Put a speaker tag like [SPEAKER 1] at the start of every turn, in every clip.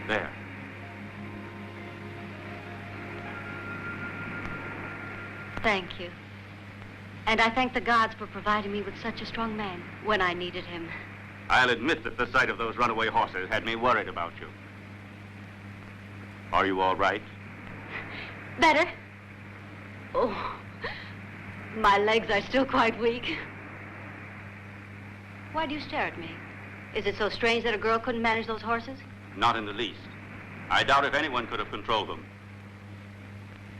[SPEAKER 1] There.
[SPEAKER 2] Thank you. And I thank the gods for providing me with such a strong man when I needed him.
[SPEAKER 1] I'll admit that the sight of those runaway horses had me worried about you. Are you all right?
[SPEAKER 2] Better? Oh, my legs are still quite weak. Why do you stare at me? Is it so strange that a girl couldn't manage those horses?
[SPEAKER 1] Not in the least. I doubt if anyone could have controlled them.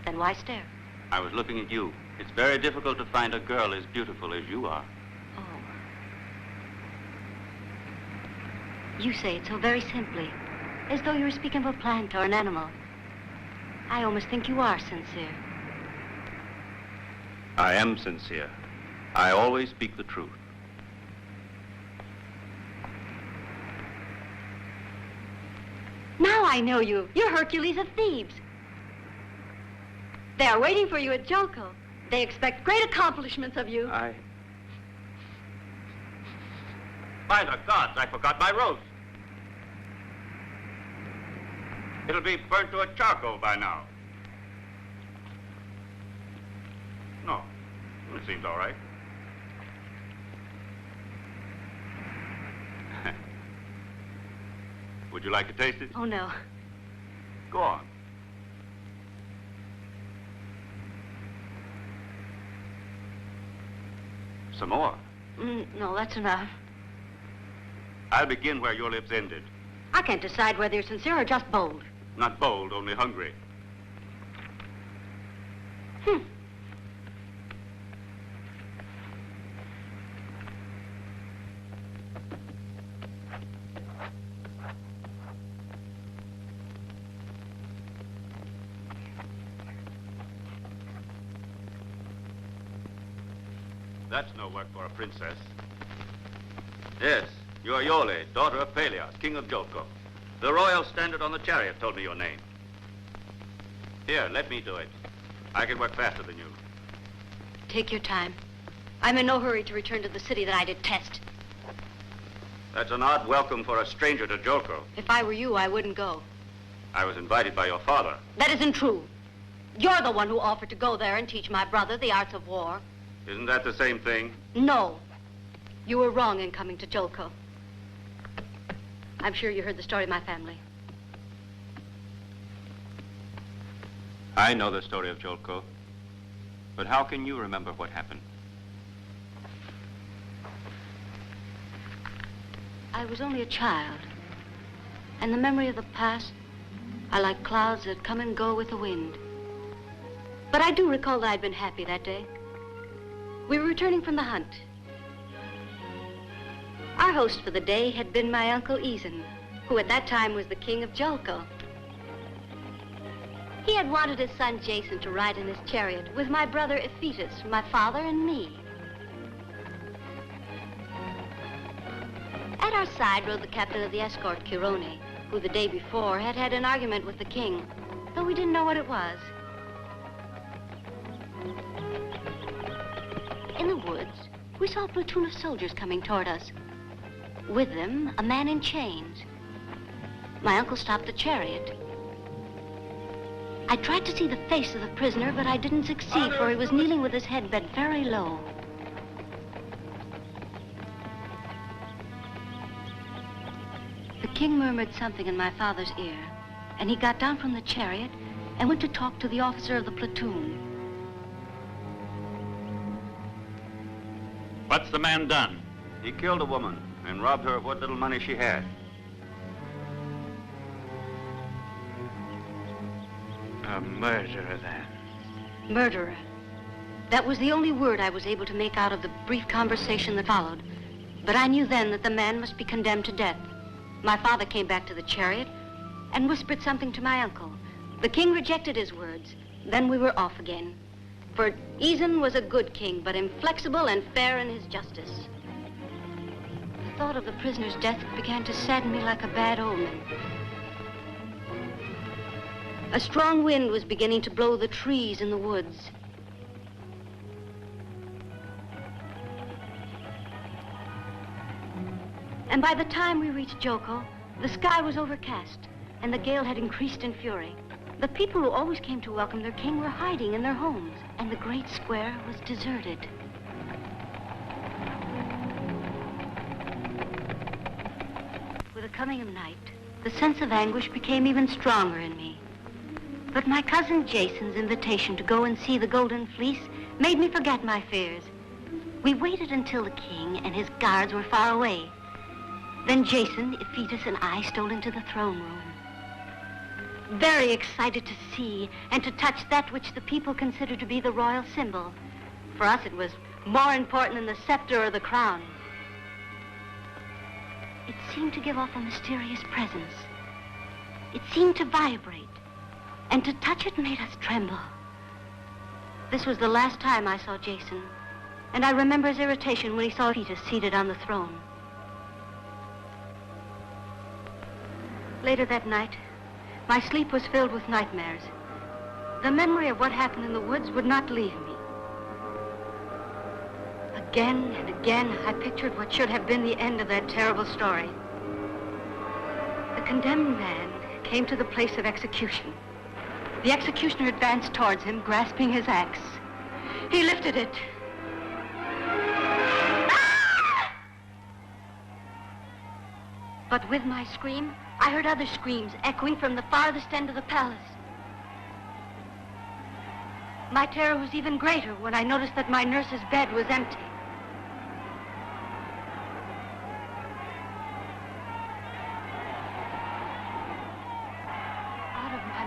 [SPEAKER 2] Then why stare?
[SPEAKER 1] I was looking at you. It's very difficult to find a girl as beautiful as you are.
[SPEAKER 2] Oh. You say it so very simply, as though you were speaking of a plant or an animal. I almost think you are sincere.
[SPEAKER 1] I am sincere. I always speak the truth.
[SPEAKER 2] Now I know you. You're Hercules of Thebes. They are waiting for you at Joko. They expect great accomplishments of you.
[SPEAKER 1] By the gods, I forgot my rose. It'll be burnt to a charcoal by now. No, it seems all right. Would you like to taste it?
[SPEAKER 2] Oh, no.
[SPEAKER 1] Go on. Some more?
[SPEAKER 2] No, that's enough.
[SPEAKER 1] I'll begin where your lips ended.
[SPEAKER 2] I can't decide whether you're sincere or just bold.
[SPEAKER 1] Not bold, only hungry. That's no work for a princess. Yes, you are Iole, daughter of Peleus, king of Jolko. The royal standard on the chariot told me your name. Here, let me do it. I can work faster than you.
[SPEAKER 2] Take your time. I'm in no hurry to return to the city that I detest.
[SPEAKER 1] That's an odd welcome for a stranger to Jolko.
[SPEAKER 2] If I were you, I wouldn't go.
[SPEAKER 1] I was invited by your father.
[SPEAKER 2] That isn't true. You're the one who offered to go there and teach my brother the arts of war.
[SPEAKER 1] Isn't that the same thing?
[SPEAKER 2] No. You were wrong in coming to Jolko. I'm sure you heard the story of my family.
[SPEAKER 1] I know the story of Jolko. But how can you remember what happened?
[SPEAKER 2] I was only a child. And the memory of the past are like clouds that come and go with the wind. But I do recall that I'd been happy that day. We were returning from the hunt. Our host for the day had been my Uncle Eason, who at that time was the king of Jolko. He had wanted his son Jason to ride in his chariot with my brother Ephetus, my father, and me. At our side rode the captain of the escort, Chirone, who the day before had had an argument with the king, though we didn't know what it was. In the woods, we saw a platoon of soldiers coming toward us. With them, a man in chains. My uncle stopped the chariot. I tried to see the face of the prisoner, but I didn't succeed, for he was kneeling with his head bent very low. The king murmured something in my father's ear, and he got down from the chariot and went to talk to the officer of the platoon.
[SPEAKER 1] What's the man done? He killed a woman and robbed her of what little money she had.
[SPEAKER 3] A murderer, then.
[SPEAKER 2] Murderer. That was the only word I was able to make out of the brief conversation that followed. But I knew then that the man must be condemned to death. My father came back to the chariot and whispered something to my uncle. The king rejected his words. Then we were off again. For Eason was a good king, but inflexible and fair in his justice. The thought of the prisoner's death began to sadden me like a bad omen. A strong wind was beginning to blow the trees in the woods. And by the time we reached Jolko, the sky was overcast, and the gale had increased in fury. The people who always came to welcome their king were hiding in their homes, and the great square was deserted. With the coming of night, the sense of anguish became even stronger in me. But my cousin Jason's invitation to go and see the Golden Fleece made me forget my fears. We waited until the king and his guards were far away. Then Jason, Ephetus, and I stole into the throne room. Very excited to see and to touch that which the people considered to be the royal symbol. For us, it was more important than the scepter or the crown. It seemed to give off a mysterious presence. It seemed to vibrate, and to touch it made us tremble. This was the last time I saw Jason, and I remember his irritation when he saw Ephetus seated on the throne. Later that night, my sleep was filled with nightmares. The memory of what happened in the woods would not leave me. Again and again, I pictured what should have been the end of that terrible story. The condemned man came to the place of execution. The executioner advanced towards him, grasping his axe. He lifted it. Ah! But with my scream, I heard other screams echoing from the farthest end of the palace. My terror was even greater when I noticed that my nurse's bed was empty.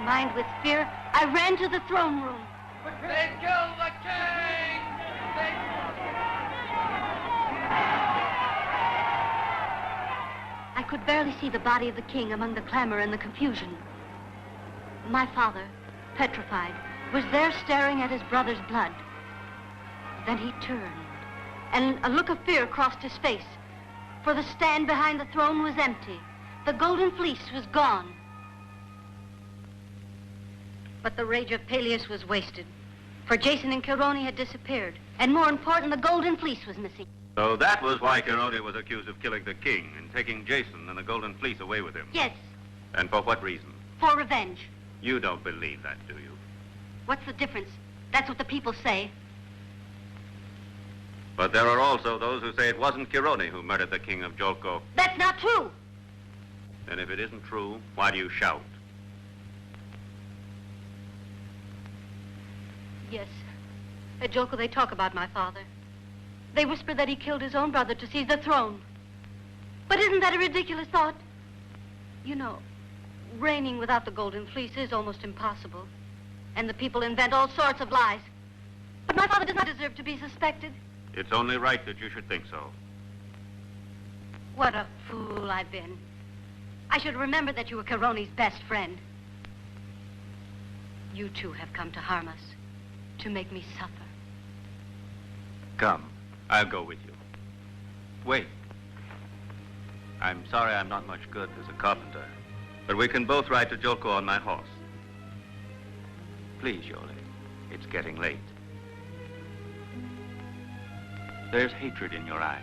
[SPEAKER 2] mind with fear, I ran to the throne room.
[SPEAKER 4] They killed the king!
[SPEAKER 2] I could barely see the body of the king among the clamor and the confusion. My father, petrified, was there staring at his brother's blood. Then he turned, and a look of fear crossed his face, for the stand behind the throne was empty. The golden fleece was gone. But the rage of Peleus was wasted, for Jason and Chironi had disappeared, and more important, the golden fleece was missing.
[SPEAKER 1] So that was why Chironi was accused of killing the king and taking Jason and the golden fleece away with him?
[SPEAKER 2] Yes.
[SPEAKER 1] And for what reason?
[SPEAKER 2] For revenge.
[SPEAKER 1] You don't believe that, do you?
[SPEAKER 2] What's the difference? That's what the people say.
[SPEAKER 1] But there are also those who say it wasn't Chironi who murdered the king of Jolko.
[SPEAKER 2] That's not true.
[SPEAKER 1] Then if it isn't true, why do you shout?
[SPEAKER 2] Yes. At Jolko they talk about my father. They whisper that he killed his own brother to seize the throne. But isn't that a ridiculous thought? You know, reigning without the golden fleece is almost impossible. And the people invent all sorts of lies. But my father does not deserve to be suspected.
[SPEAKER 1] It's only right that you should think so.
[SPEAKER 2] What a fool I've been. I should remember that you were Chironi's best friend. You too have come to harm us, to make me suffer.
[SPEAKER 1] Come, I'll go with you. Wait. I'm sorry I'm not much good as a carpenter, but we can both ride to Jolko on my horse. Please, Yole, it's getting late. There's hatred in your eyes.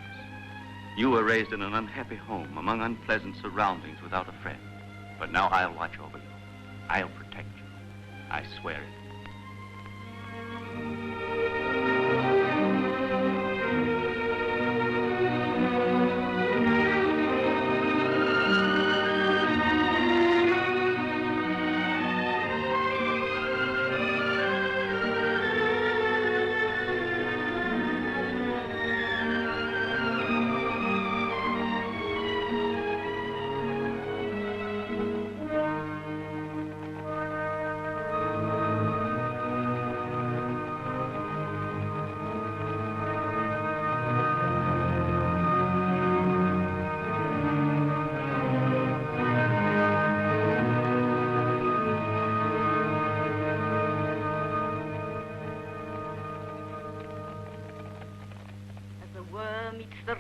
[SPEAKER 1] You were raised in an unhappy home, among unpleasant surroundings, without a friend. But now I'll watch over you. I'll protect you. I swear it.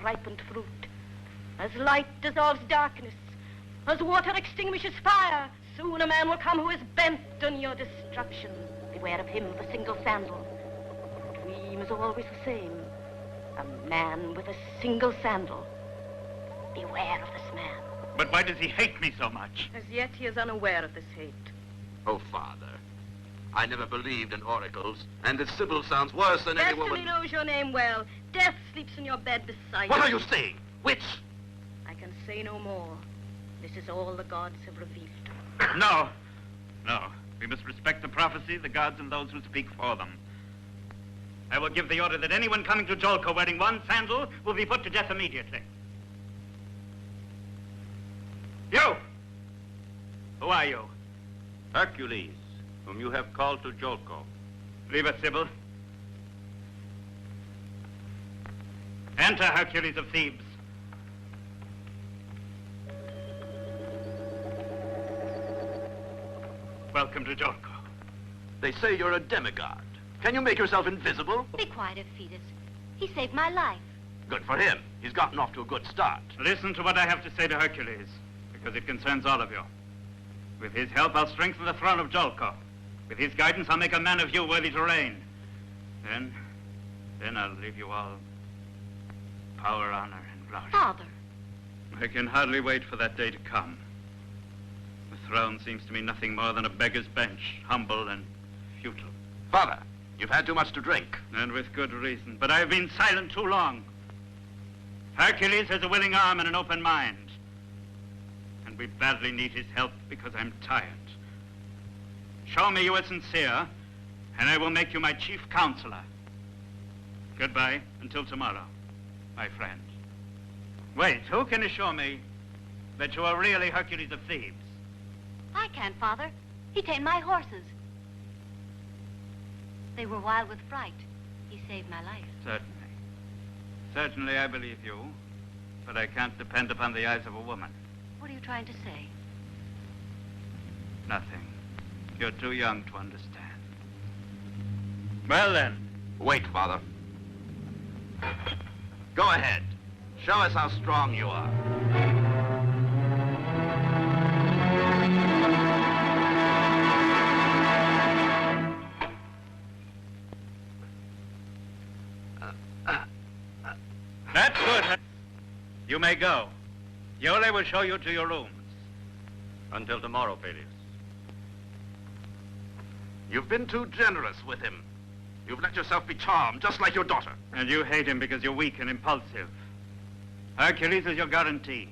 [SPEAKER 5] Ripened fruit. As light dissolves darkness, as water extinguishes fire, soon a man will come who is bent on your destruction. Beware of him, the single sandal. The dream is always the same. A man with a single sandal. Beware of this man.
[SPEAKER 3] But why does he hate me so much?
[SPEAKER 5] As yet he is unaware of this hate.
[SPEAKER 6] Oh, Father, I never believed in oracles, and this Sybil sounds worse than any woman.
[SPEAKER 5] Destiny knows your name well. Death sleeps in your bed beside
[SPEAKER 6] What
[SPEAKER 5] you.
[SPEAKER 6] are you saying? Witch?
[SPEAKER 5] I can say no more. This is all the gods have revealed.
[SPEAKER 3] No. No. We must respect the prophecy, the gods, and those who speak for them. I will give the order that anyone coming to Jolko wearing one sandal will be put to death immediately. You! Who are you?
[SPEAKER 1] Hercules, whom you have called to Jolko.
[SPEAKER 3] Leave us, Sybil. Enter, Hercules of Thebes. Welcome to Jolko.
[SPEAKER 6] They say you're a demigod. Can you make yourself invisible?
[SPEAKER 2] Be quiet, Ephetus. He saved my life.
[SPEAKER 6] Good for him. He's gotten off to a good start.
[SPEAKER 3] Listen to what I have to say to Hercules, because it concerns all of you. With his help, I'll strengthen the throne of Jolko. With his guidance, I'll make a man of you worthy to reign. Then I'll leave you all power, honor, and glory.
[SPEAKER 2] Father.
[SPEAKER 3] I can hardly wait for that day to come. The throne seems to me nothing more than a beggar's bench, humble and futile.
[SPEAKER 6] Father, you've had too much to drink.
[SPEAKER 3] And with good reason, but I have been silent too long. Hercules has a willing arm and an open mind. And we badly need his help because I'm tired. Show me you are sincere, and I will make you my chief counselor. Goodbye until tomorrow, my friend. Wait, who can assure me that you are really Hercules of Thebes?
[SPEAKER 2] I can, Father. He tamed my horses. They were wild with fright. He saved my life.
[SPEAKER 3] Certainly. Certainly, I believe you. But I can't depend upon the eyes of a woman.
[SPEAKER 2] What are you trying to say?
[SPEAKER 3] Nothing. You're too young to understand. Well, then.
[SPEAKER 6] Wait, Father. Go ahead. Show us how strong you are.
[SPEAKER 3] That's good. You may go. Iole will show you to your rooms.
[SPEAKER 1] Until tomorrow, Peleus.
[SPEAKER 6] You've been too generous with him. You've let yourself be charmed, just like your daughter.
[SPEAKER 3] And you hate him because you're weak and impulsive. Hercules is your guarantee.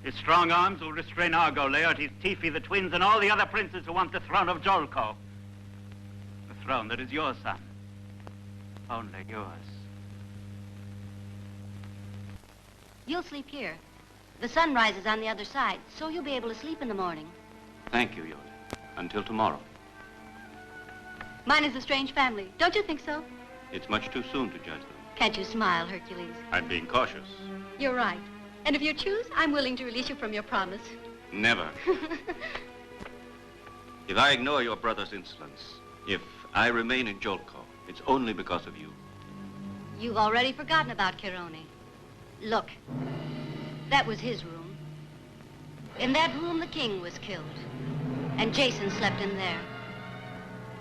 [SPEAKER 3] His strong arms will restrain Argo, Laertes, Tifi, the twins, and all the other princes who want the throne of Jolko. The throne that is your son. Only yours.
[SPEAKER 2] You'll sleep here. The sun rises on the other side, so you'll be able to sleep in the morning.
[SPEAKER 1] Thank you, Iole. Until tomorrow.
[SPEAKER 2] Mine is a strange family. Don't you think so?
[SPEAKER 1] It's much too soon to judge them.
[SPEAKER 2] Can't you smile, Hercules?
[SPEAKER 1] I'm being cautious.
[SPEAKER 2] You're right. And if you choose, I'm willing to release you from your promise.
[SPEAKER 1] Never. If I ignore your brother's insolence, if I remain in Jolko, it's only because of you.
[SPEAKER 2] You've already forgotten about Chironi. Look, that was his room. In that room, the king was killed. And Jason slept in there.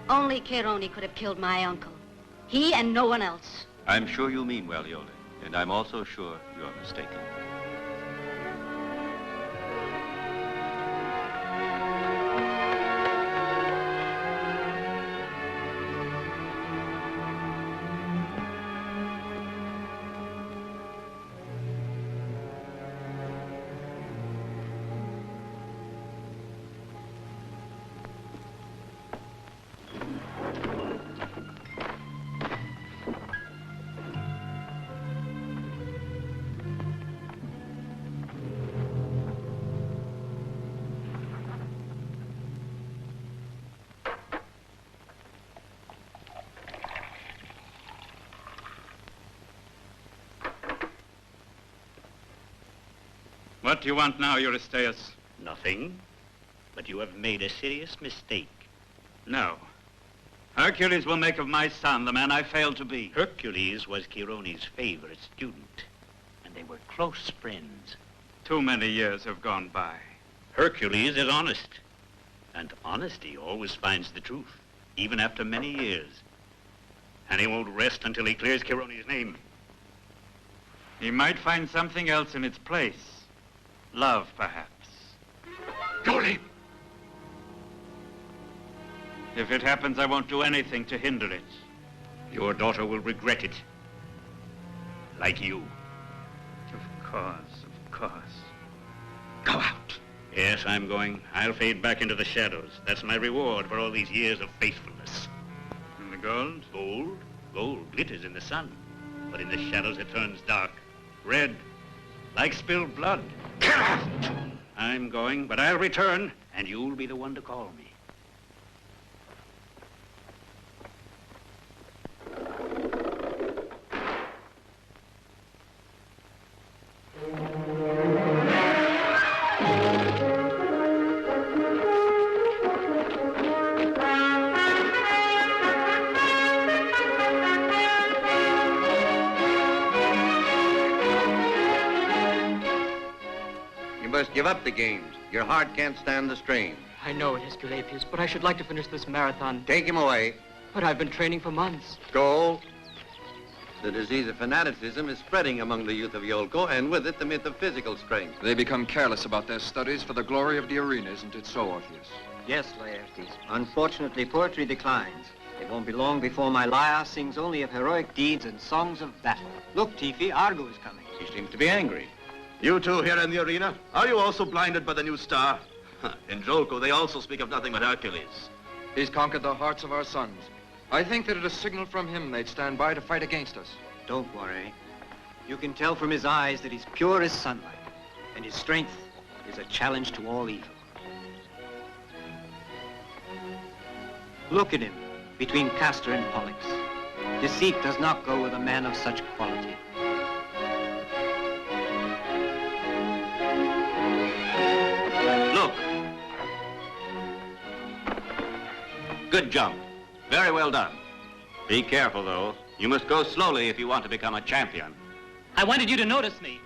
[SPEAKER 2] Only Chironi could have killed my uncle. He and no one else.
[SPEAKER 1] I'm sure you mean well, Iole, and I'm also sure you're mistaken.
[SPEAKER 3] What do you want now, Eurystheus?
[SPEAKER 7] Nothing, but you have made a serious mistake.
[SPEAKER 3] No. Hercules will make of my son the man I failed to be.
[SPEAKER 7] Hercules was Chironi's favorite student, and they were close friends.
[SPEAKER 3] Too many years have gone by.
[SPEAKER 7] Hercules is honest, and honesty always finds the truth, even after many years. And he won't rest until he clears Chironi's name.
[SPEAKER 3] He might find something else in its place. Love, perhaps.
[SPEAKER 6] Iole!
[SPEAKER 3] If it happens, I won't do anything to hinder it.
[SPEAKER 7] Your daughter will regret it. Like you.
[SPEAKER 3] Of course.
[SPEAKER 7] Go out. Yes, I'm going. I'll fade back into the shadows. That's my reward for all these years of faithfulness.
[SPEAKER 3] And the gold?
[SPEAKER 7] Gold? Gold glitters in the sun. But in the shadows it turns dark. Red. Like spilled blood. Get out! I'm going, but I'll return, and you'll be the one to call me.
[SPEAKER 8] Give up the games. Your heart can't stand the strain.
[SPEAKER 9] I know it, Esculapius, but I should like to finish this marathon.
[SPEAKER 8] Take him away.
[SPEAKER 9] But I've been training for months.
[SPEAKER 8] Go. The disease of fanaticism is spreading among the youth of Jolko, and with it the myth of physical strength.
[SPEAKER 10] They become careless about their studies for the glory of the arena, isn't it so, Orpheus?
[SPEAKER 11] Yes, Laertes. Unfortunately, poetry declines. It won't be long before my lyre sings only of heroic deeds and songs of battle. Look, Tifi, Argo is coming.
[SPEAKER 8] He seems to be angry.
[SPEAKER 6] You two here in the arena, are you also blinded by the new star? In Jolko, they also speak of nothing but Hercules.
[SPEAKER 10] He's conquered the hearts of our sons. I think that at a signal from him, they'd stand by to fight against us.
[SPEAKER 11] Don't worry. You can tell from his eyes that he's pure as sunlight, and his strength is a challenge to all evil. Look at him, between Castor and Pollux. Deceit does not go with a man of such quality.
[SPEAKER 1] Look. Good jump. Very well done. Be careful, though. You must go slowly if you want to become a champion.
[SPEAKER 9] I wanted you to notice me.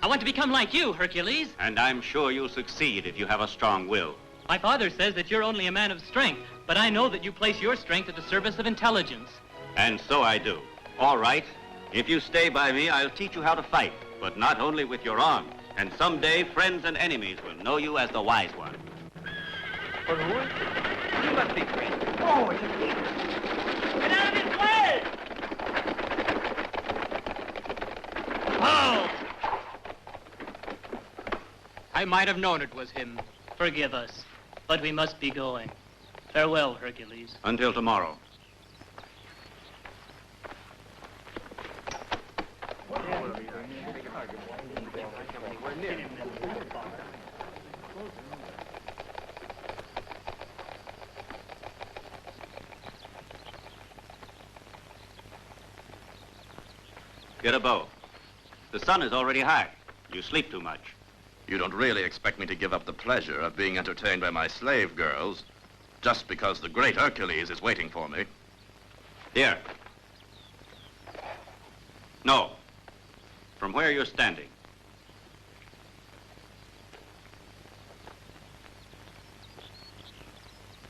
[SPEAKER 9] I want to become like you, Hercules.
[SPEAKER 1] And I'm sure you'll succeed if you have a strong will.
[SPEAKER 9] My father says that you're only a man of strength, but I know that you place your strength at the service of intelligence.
[SPEAKER 1] And so I do. All right. If you stay by me, I'll teach you how to fight, but not only with your arms. And someday, friends and enemies will know you as the wise one.
[SPEAKER 4] You must be free. Oh, it's a thief. Get out of his way!
[SPEAKER 9] Oh! I might have known it was him. Forgive us, but we must be going. Farewell, Hercules.
[SPEAKER 1] Until tomorrow. Get a bow. The sun is already high. You sleep too much.
[SPEAKER 6] You don't really expect me to give up the pleasure of being entertained by my slave girls just because the great Hercules is waiting for me.
[SPEAKER 1] Here. No. From where you're standing.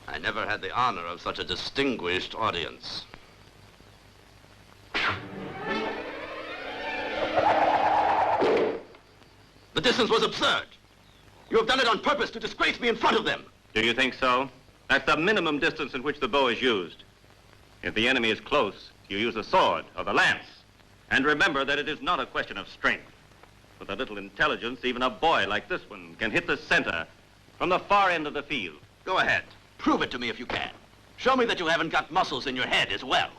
[SPEAKER 6] I never had the honor of such a distinguished audience. The distance was absurd. You have done it on purpose to disgrace me in front of them.
[SPEAKER 1] Do you think so? That's the minimum distance in which the bow is used. If the enemy is close, you use the sword or the lance. And remember that it is not a question of strength. With a little intelligence, even a boy like this one can hit the center from the far end of the field.
[SPEAKER 6] Go ahead. Prove it to me if you can. Show me that you haven't got muscles in your head as well.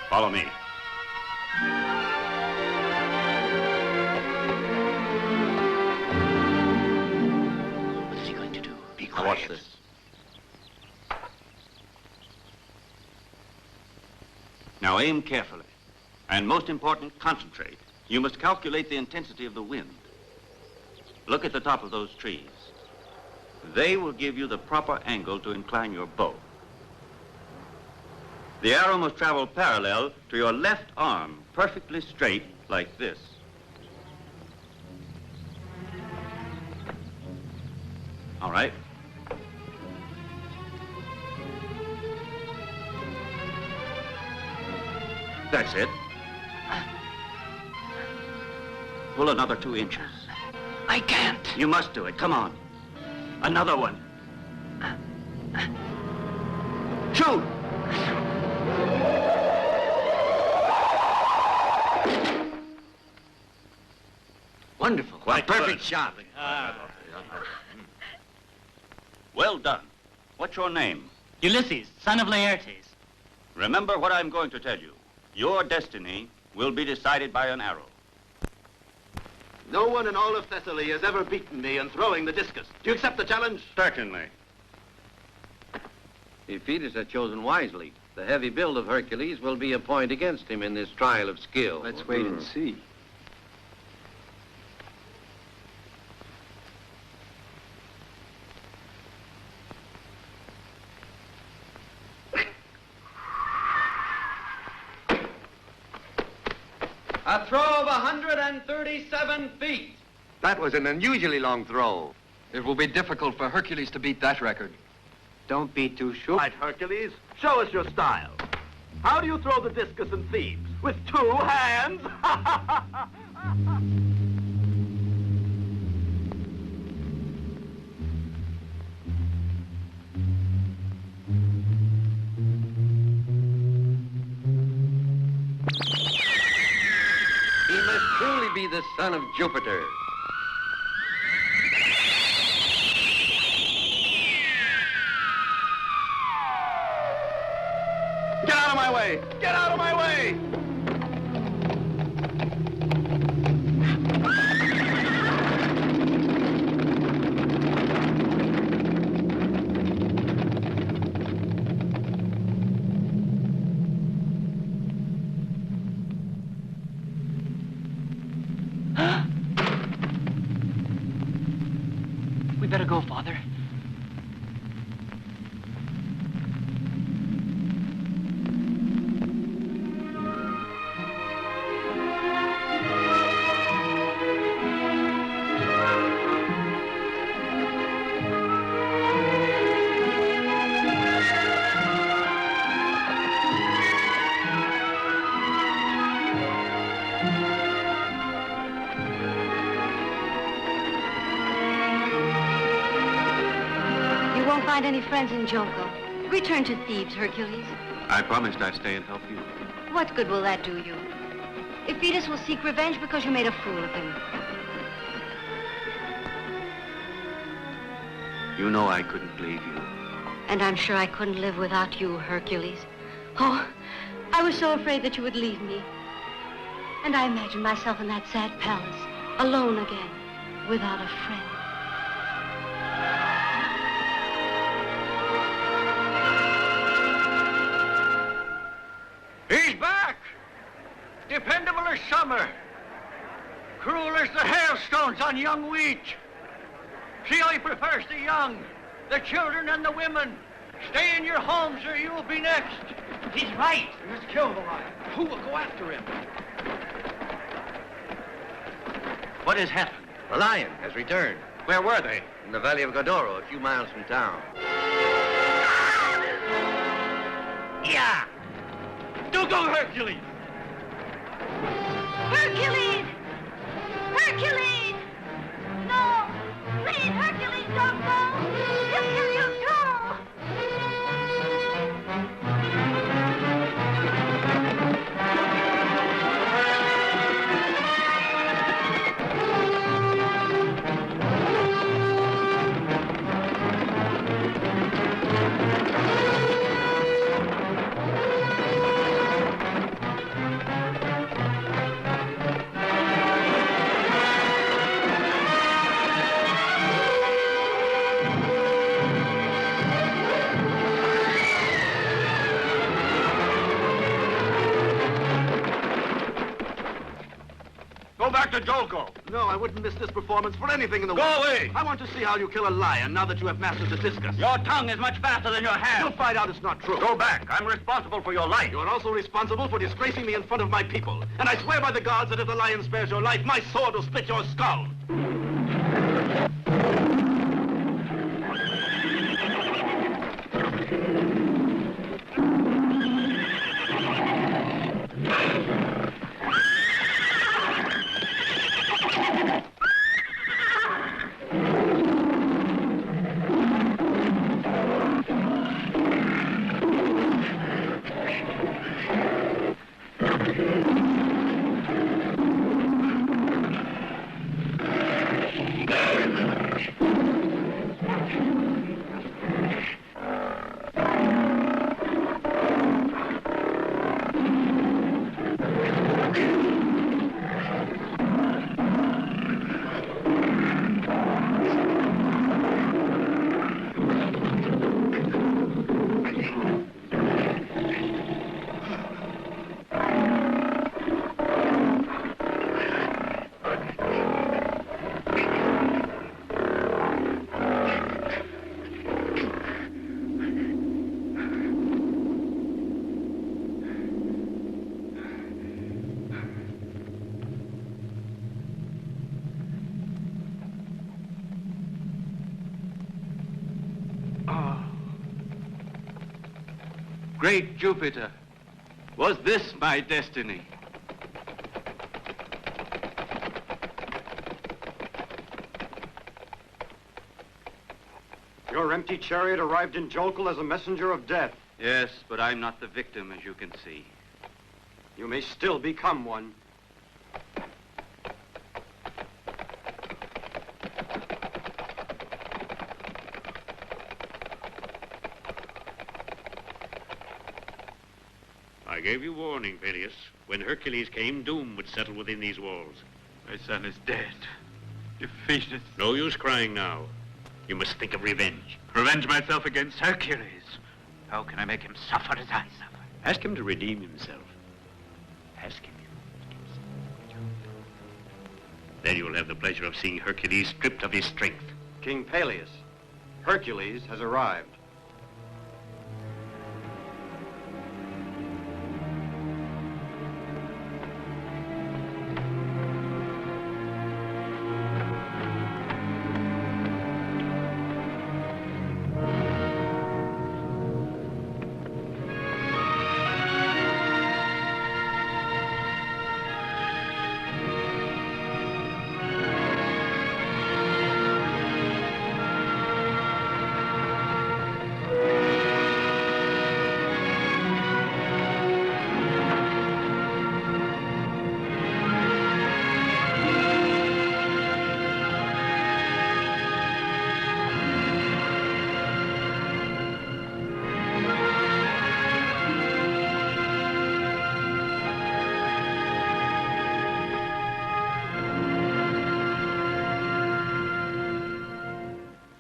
[SPEAKER 1] Follow me.
[SPEAKER 4] What is he going to do? Be
[SPEAKER 1] Now
[SPEAKER 4] quiet.
[SPEAKER 1] watch this. Now aim carefully. And most important, concentrate. You must calculate the intensity of the wind. Look at the top of those trees. They will give you the proper angle to incline your bow. The arrow must travel parallel to your left arm, perfectly straight, like this. All right. That's it. Pull another 2 inches.
[SPEAKER 4] I can't.
[SPEAKER 1] You must do it. Come on. Another one. Shoot!
[SPEAKER 11] Wonderful.
[SPEAKER 1] Quite
[SPEAKER 11] perfect
[SPEAKER 1] good.
[SPEAKER 11] shot.
[SPEAKER 1] Well done. What's your name?
[SPEAKER 9] Ulysses, son of Laertes.
[SPEAKER 1] Remember what I'm going to tell you. Your destiny will be decided by an arrow.
[SPEAKER 6] No one in all of Thessaly has ever beaten me in throwing the discus. Do you accept the challenge?
[SPEAKER 1] Certainly.
[SPEAKER 8] If Thetis had chosen wisely, the heavy build of Hercules will be a point against him in this trial of skill.
[SPEAKER 10] Let's wait and see.
[SPEAKER 8] A throw of 137 feet. That was an unusually long throw.
[SPEAKER 10] It will be difficult for Hercules to beat that record.
[SPEAKER 11] Don't be too sure.
[SPEAKER 6] Right, Hercules. Show us your style. How do you throw the discus in Thebes? With 2 hands?
[SPEAKER 8] He must truly be the son of Jupiter.
[SPEAKER 6] Get out out of my way! Get out of my way!
[SPEAKER 9] We better go, Father.
[SPEAKER 2] Find any friends in Joko. Return to Thebes, Hercules.
[SPEAKER 1] I promised I'd stay and help you.
[SPEAKER 2] What good will that do you? If Thetis will seek revenge because you made a fool of him.
[SPEAKER 1] You know I couldn't leave you.
[SPEAKER 2] And I'm sure I couldn't live without you, Hercules. Oh, I was so afraid that you would leave me. And I imagined myself in that sad palace, alone again, without a friend.
[SPEAKER 4] He's back! Dependable as summer. Cruel as the hailstones on young wheat. See how he prefers the young, the children and the women. Stay in your homes or you'll be next.
[SPEAKER 12] He's right.
[SPEAKER 4] We must kill the lion. Who will go after him?
[SPEAKER 8] What has happened? The lion has returned.
[SPEAKER 4] Where were they?
[SPEAKER 8] In the valley of Godoro, a few miles from town.
[SPEAKER 4] Yeah! Do go, Hercules!
[SPEAKER 5] Hercules! Hercules! No! Please, Hercules, don't go! He'll kill you too!
[SPEAKER 1] Go back to Joko.
[SPEAKER 6] No, I wouldn't miss this performance for anything in the world.
[SPEAKER 1] Go away.
[SPEAKER 6] I want to see how you kill a lion now that you have mastered the discus.
[SPEAKER 1] Your tongue is much faster than your hand.
[SPEAKER 6] You'll find out it's not true.
[SPEAKER 1] Go back. I'm responsible for your life.
[SPEAKER 6] You're also responsible for disgracing me in front of my people. And I swear by the gods that if the lion spares your life, my sword will split your skull.
[SPEAKER 1] Great Jupiter, was this my destiny?
[SPEAKER 13] Your empty chariot arrived in Jokul as a messenger of death.
[SPEAKER 1] Yes, but I'm not the victim, as you can see.
[SPEAKER 13] You may still become one.
[SPEAKER 7] I gave you warning, Peleus. When Hercules came, doom would settle within these walls.
[SPEAKER 12] My son is dead. Defeated.
[SPEAKER 7] No use crying now. You must think of revenge.
[SPEAKER 12] Revenge myself against Hercules. How can I make him suffer as I suffer?
[SPEAKER 7] Ask him to redeem himself. Ask him. Then you will have the pleasure of seeing Hercules stripped of his strength.
[SPEAKER 13] King Peleus, Hercules has arrived.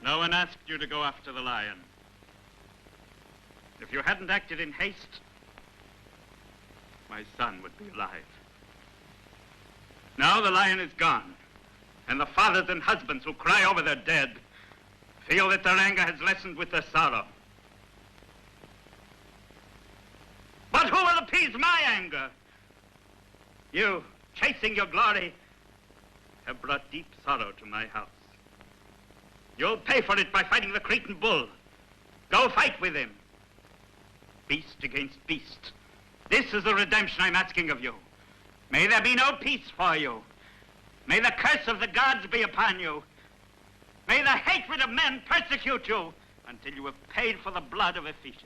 [SPEAKER 3] No one asked you to go after the lion. If you hadn't acted in haste, my son would be alive. Now the lion is gone, and the fathers and husbands who cry over their dead feel that their anger has lessened with their sorrow. But who will appease my anger? You, chasing your glory, have brought deep sorrow to my house. You'll pay for it by fighting the Cretan bull. Go fight with him. Beast against beast. This is the redemption I'm asking of you. May there be no peace for you. May the curse of the gods be upon you. May the hatred of men persecute you until you have paid for the blood of a fetus.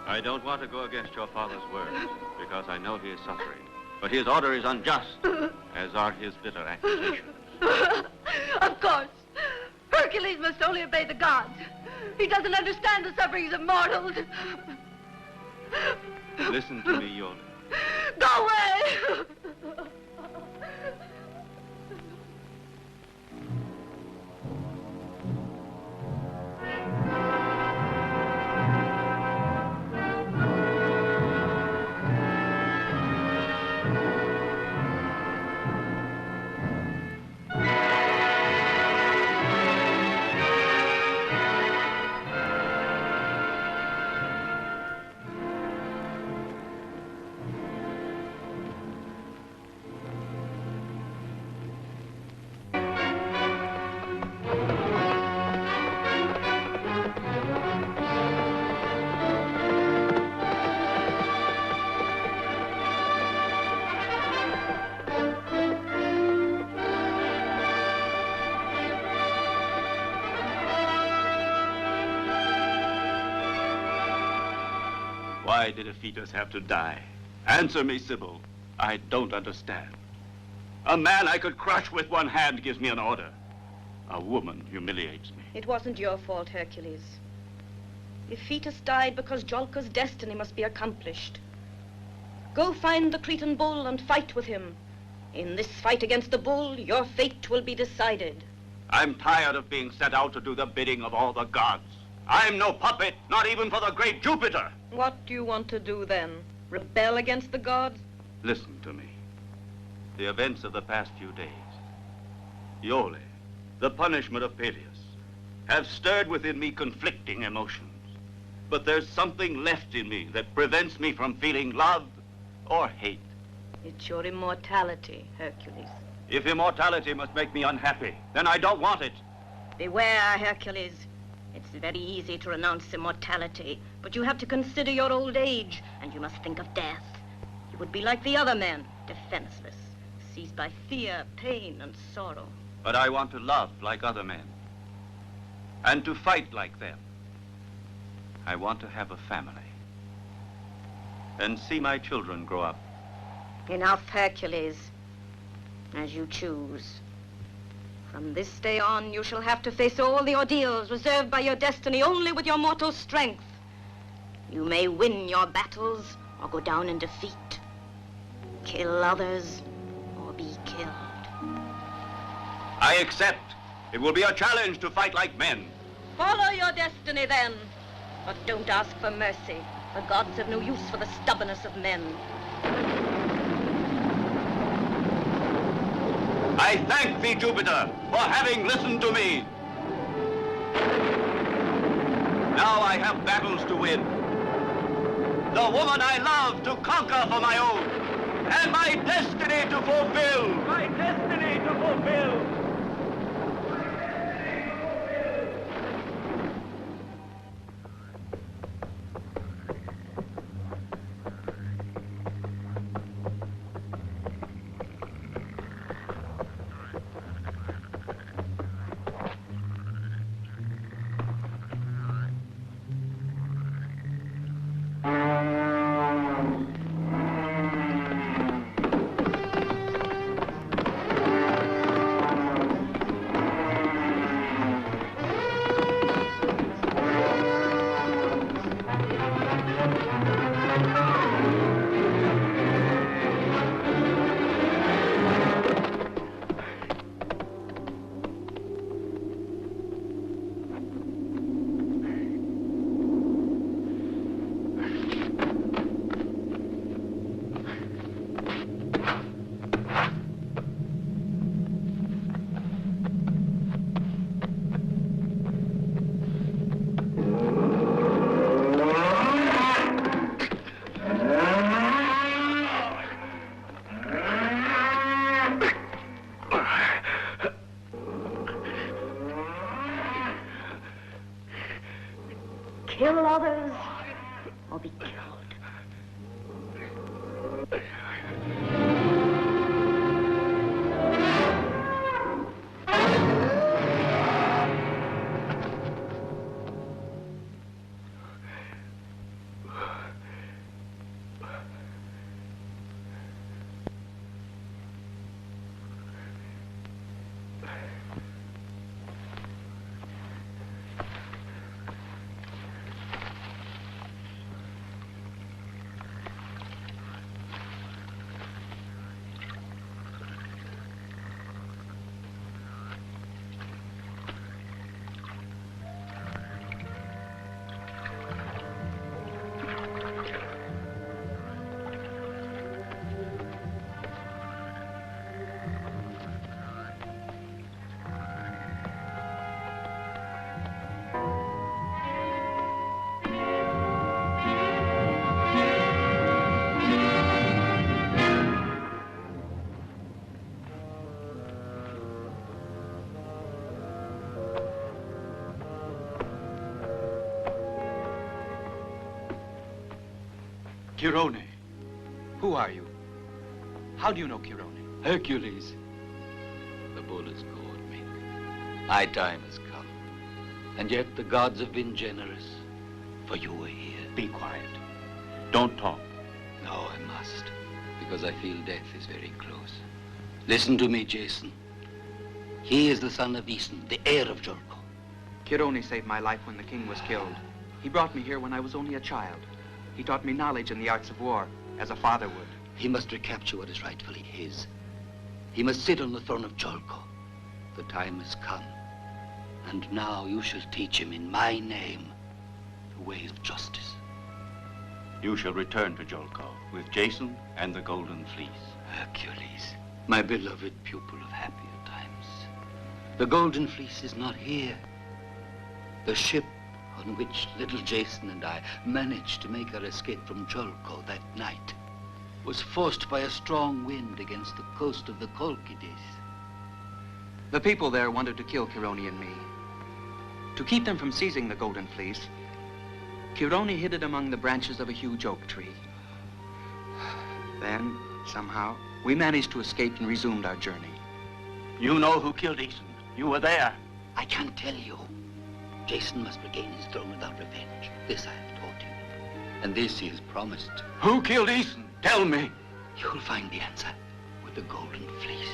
[SPEAKER 1] I don't want to go against your father's words, because I know he is suffering. But his order is unjust, as are his bitter accusations.
[SPEAKER 5] Of course. Hercules must only obey the gods. He doesn't understand the sufferings of mortals.
[SPEAKER 1] Listen to me, Iole.
[SPEAKER 5] Go away!
[SPEAKER 1] Why did a fetus have to die? Answer me, Sybil. I don't understand. A man I could crush with one hand gives me an order. A woman humiliates me.
[SPEAKER 5] It wasn't your fault, Hercules. The fetus died because Jolka's destiny must be accomplished. Go find the Cretan bull and fight with him. In this fight against the bull, your fate will be decided.
[SPEAKER 1] I'm tired of being sent out to do the bidding of all the gods. I'm no puppet, not even for the great Jupiter.
[SPEAKER 5] What do you want to do then? Rebel against the gods?
[SPEAKER 1] Listen to me. The events of the past few days, Iole, the punishment of Peleus, have stirred within me conflicting emotions. But there's something left in me that prevents me from feeling love or hate.
[SPEAKER 5] It's your immortality, Hercules.
[SPEAKER 1] If immortality must make me unhappy, then I don't want it.
[SPEAKER 5] Beware, Hercules. It's very easy to renounce immortality, but you have to consider your old age, and you must think of death. You would be like the other men, defenseless, seized by fear, pain, and sorrow.
[SPEAKER 1] But I want to love like other men. And to fight like them. I want to have a family. And see my children grow up.
[SPEAKER 5] Enough, Hercules. As you choose. From this day on, you shall have to face all the ordeals reserved by your destiny only with your mortal strength. You may win your battles or go down in defeat. Kill others or be killed.
[SPEAKER 1] I accept. It will be a challenge to fight like men.
[SPEAKER 5] Follow your destiny then, but don't ask for mercy. The gods have no use for the stubbornness of men.
[SPEAKER 1] I thank thee, Jupiter, for having listened to me. Now I have battles to win. The woman I love to conquer for my own. And my destiny to fulfill. My destiny to fulfill.
[SPEAKER 5] Kill others or be killed.
[SPEAKER 14] Chirone, who are you? How do you know Chirone?
[SPEAKER 15] Hercules. The bull has gored me. My time has come. And yet the gods have been generous, for you are here.
[SPEAKER 14] Be quiet. Don't talk.
[SPEAKER 15] No, I must, because I feel death is very close. Listen to me, Jason. He is the son of Aeson, the heir of Jolko.
[SPEAKER 16] Chirone saved my life when the king was killed. He brought me here when I was only a child. He taught me knowledge in the arts of war, as a father would.
[SPEAKER 15] He must recapture what is rightfully his. He must sit on the throne of Jolko. The time has come. And now you shall teach him in my name the way of justice.
[SPEAKER 1] You shall return to Jolko with Jason and the Golden Fleece.
[SPEAKER 15] Hercules, my beloved pupil of happier times. The Golden Fleece is not here. The ship on which little Jason and I managed to make our escape from Jolko that night was forced by a strong wind against the coast of the Kolkides.
[SPEAKER 16] The people there wanted to kill Chirone and me. To keep them from seizing the Golden Fleece, Chirone hid it among the branches of a huge oak tree. Then, somehow, we managed to escape and resumed our journey.
[SPEAKER 7] You know who killed Jason. You were there.
[SPEAKER 15] I can't tell you. Jason must regain his throne without revenge. This I have taught him. And this he has promised.
[SPEAKER 7] Who killed Jason? Tell me.
[SPEAKER 15] You'll find the answer with the golden fleece.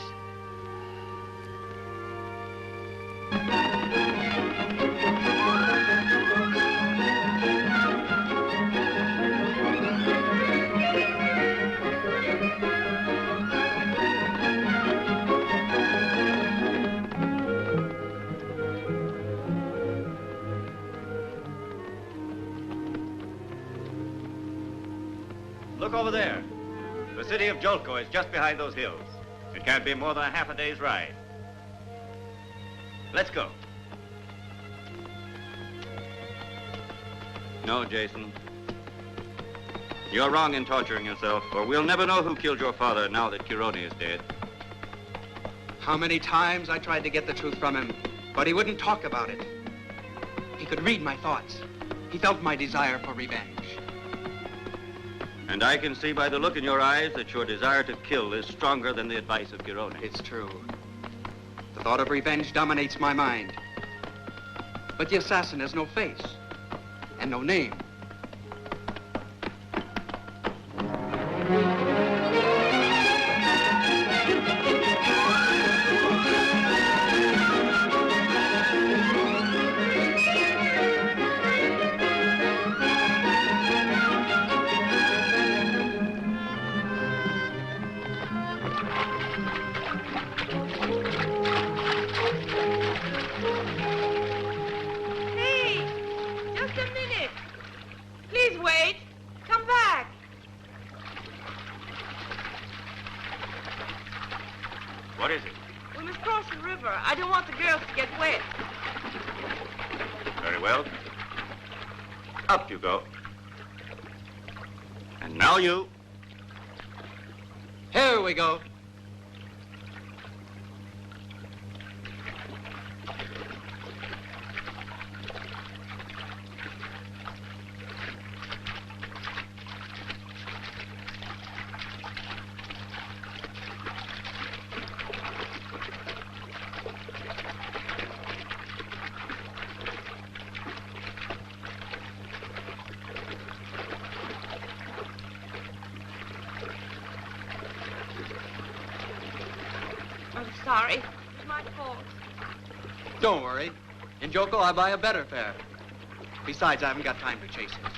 [SPEAKER 1] Look over there. The city of Jolko is just behind those hills. It can't be more than a half a day's ride. Let's go. No, Jason. You're wrong in torturing yourself, for we'll never know who killed your father now that Chironi is dead.
[SPEAKER 16] How many times I tried to get the truth from him, but he wouldn't talk about it. He could read my thoughts. He felt my desire for revenge.
[SPEAKER 1] And I can see by the look in your eyes that your desire to kill is stronger than the advice of Chironi.
[SPEAKER 16] It's true. The thought of revenge dominates my mind. But the assassin has no face and no name.
[SPEAKER 1] What is it?
[SPEAKER 17] We must cross the river. I don't want the girls to get wet.
[SPEAKER 1] Very well. Up you go. And now you.
[SPEAKER 16] Here we go.
[SPEAKER 17] Sorry. It was my fault.
[SPEAKER 16] Don't worry. In Joko, I buy a better fare. Besides, I haven't got time to chase it.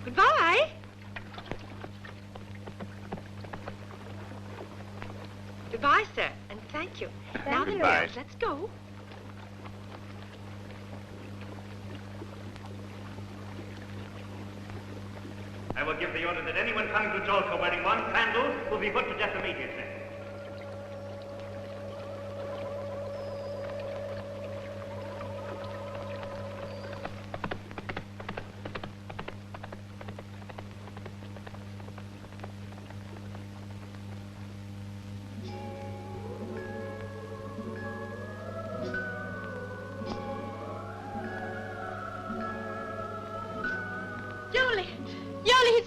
[SPEAKER 17] Goodbye. Goodbye, sir, and thank you. Now then,
[SPEAKER 1] Goodbye.
[SPEAKER 17] girls, let's go.
[SPEAKER 3] I will give the order that anyone coming to Jolko wearing one sandal will be put to death immediately.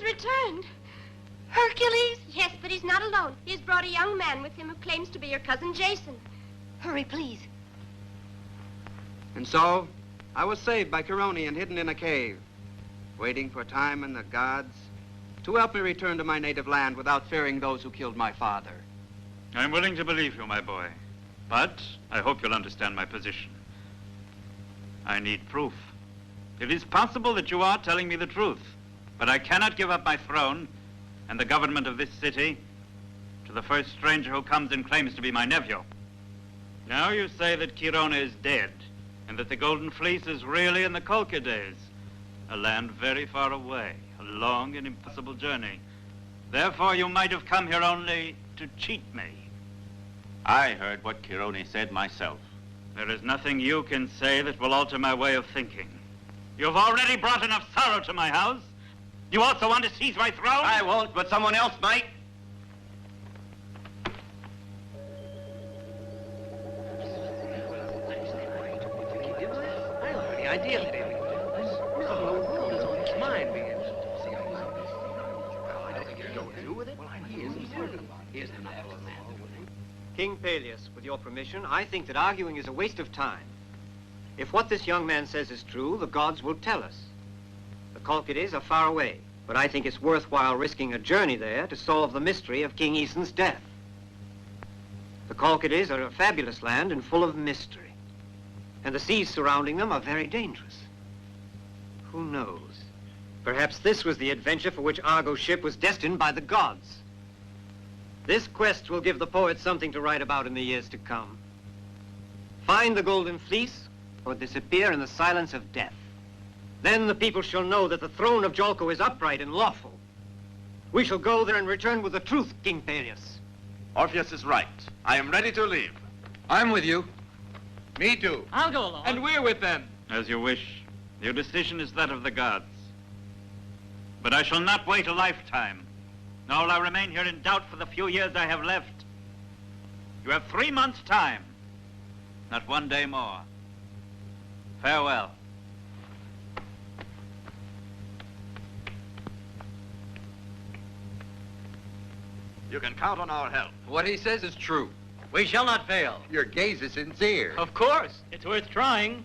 [SPEAKER 5] Returned. Hercules? Yes, but he's not alone. He's brought a young man with him who claims to be your cousin Jason. Hurry, please.
[SPEAKER 16] And so, I was saved by Chironi and hidden in a cave, waiting for time and the gods to help me return to my native land without fearing those who killed my father.
[SPEAKER 3] I'm willing to believe you, my boy. But I hope you'll understand my position. I need proof. It is possible that you are telling me the truth, but I cannot give up my throne and the government of this city to the first stranger who comes and claims to be my nephew. Now you say that Chironi is dead and that the Golden Fleece is really in the Kolka days, a land very far away, a long and impossible journey. Therefore, you might have come here only to cheat me.
[SPEAKER 1] I heard what Chironi said myself.
[SPEAKER 3] There is nothing you can say that will alter my way of thinking. You've already brought enough sorrow to my house. You also want to seize my throne?
[SPEAKER 1] I won't, but someone else might.
[SPEAKER 4] The idea that
[SPEAKER 11] King Peleus, with your permission, I think that arguing is a waste of time. If what this young man says is true, the gods will tell us. The Colchides are far away, but I think it's worthwhile risking a journey there to solve the mystery of King Aeson's death. The Colchides are a fabulous land and full of mystery, and the seas surrounding them are very dangerous. Who knows? Perhaps this was the adventure for which Argo's ship was destined by the gods. This quest will give the poets something to write about in the years to come. Find the Golden Fleece, or disappear in the silence of death. Then the people shall know that the throne of Jolko is upright and lawful. We shall go there and return with the truth, King Peleus.
[SPEAKER 6] Orpheus is right. I am ready to leave.
[SPEAKER 10] I'm with you.
[SPEAKER 13] Me too.
[SPEAKER 9] I'll go along.
[SPEAKER 10] And we're with them.
[SPEAKER 3] As you wish. Your decision is that of the gods. But I shall not wait a lifetime, nor will I remain here in doubt for the few years I have left. You have 3 months' time, not 1 day more. Farewell.
[SPEAKER 6] You can count on our help.
[SPEAKER 10] What he says is true.
[SPEAKER 4] we shall not fail.
[SPEAKER 13] Your gaze is sincere.
[SPEAKER 9] Of course. It's worth trying.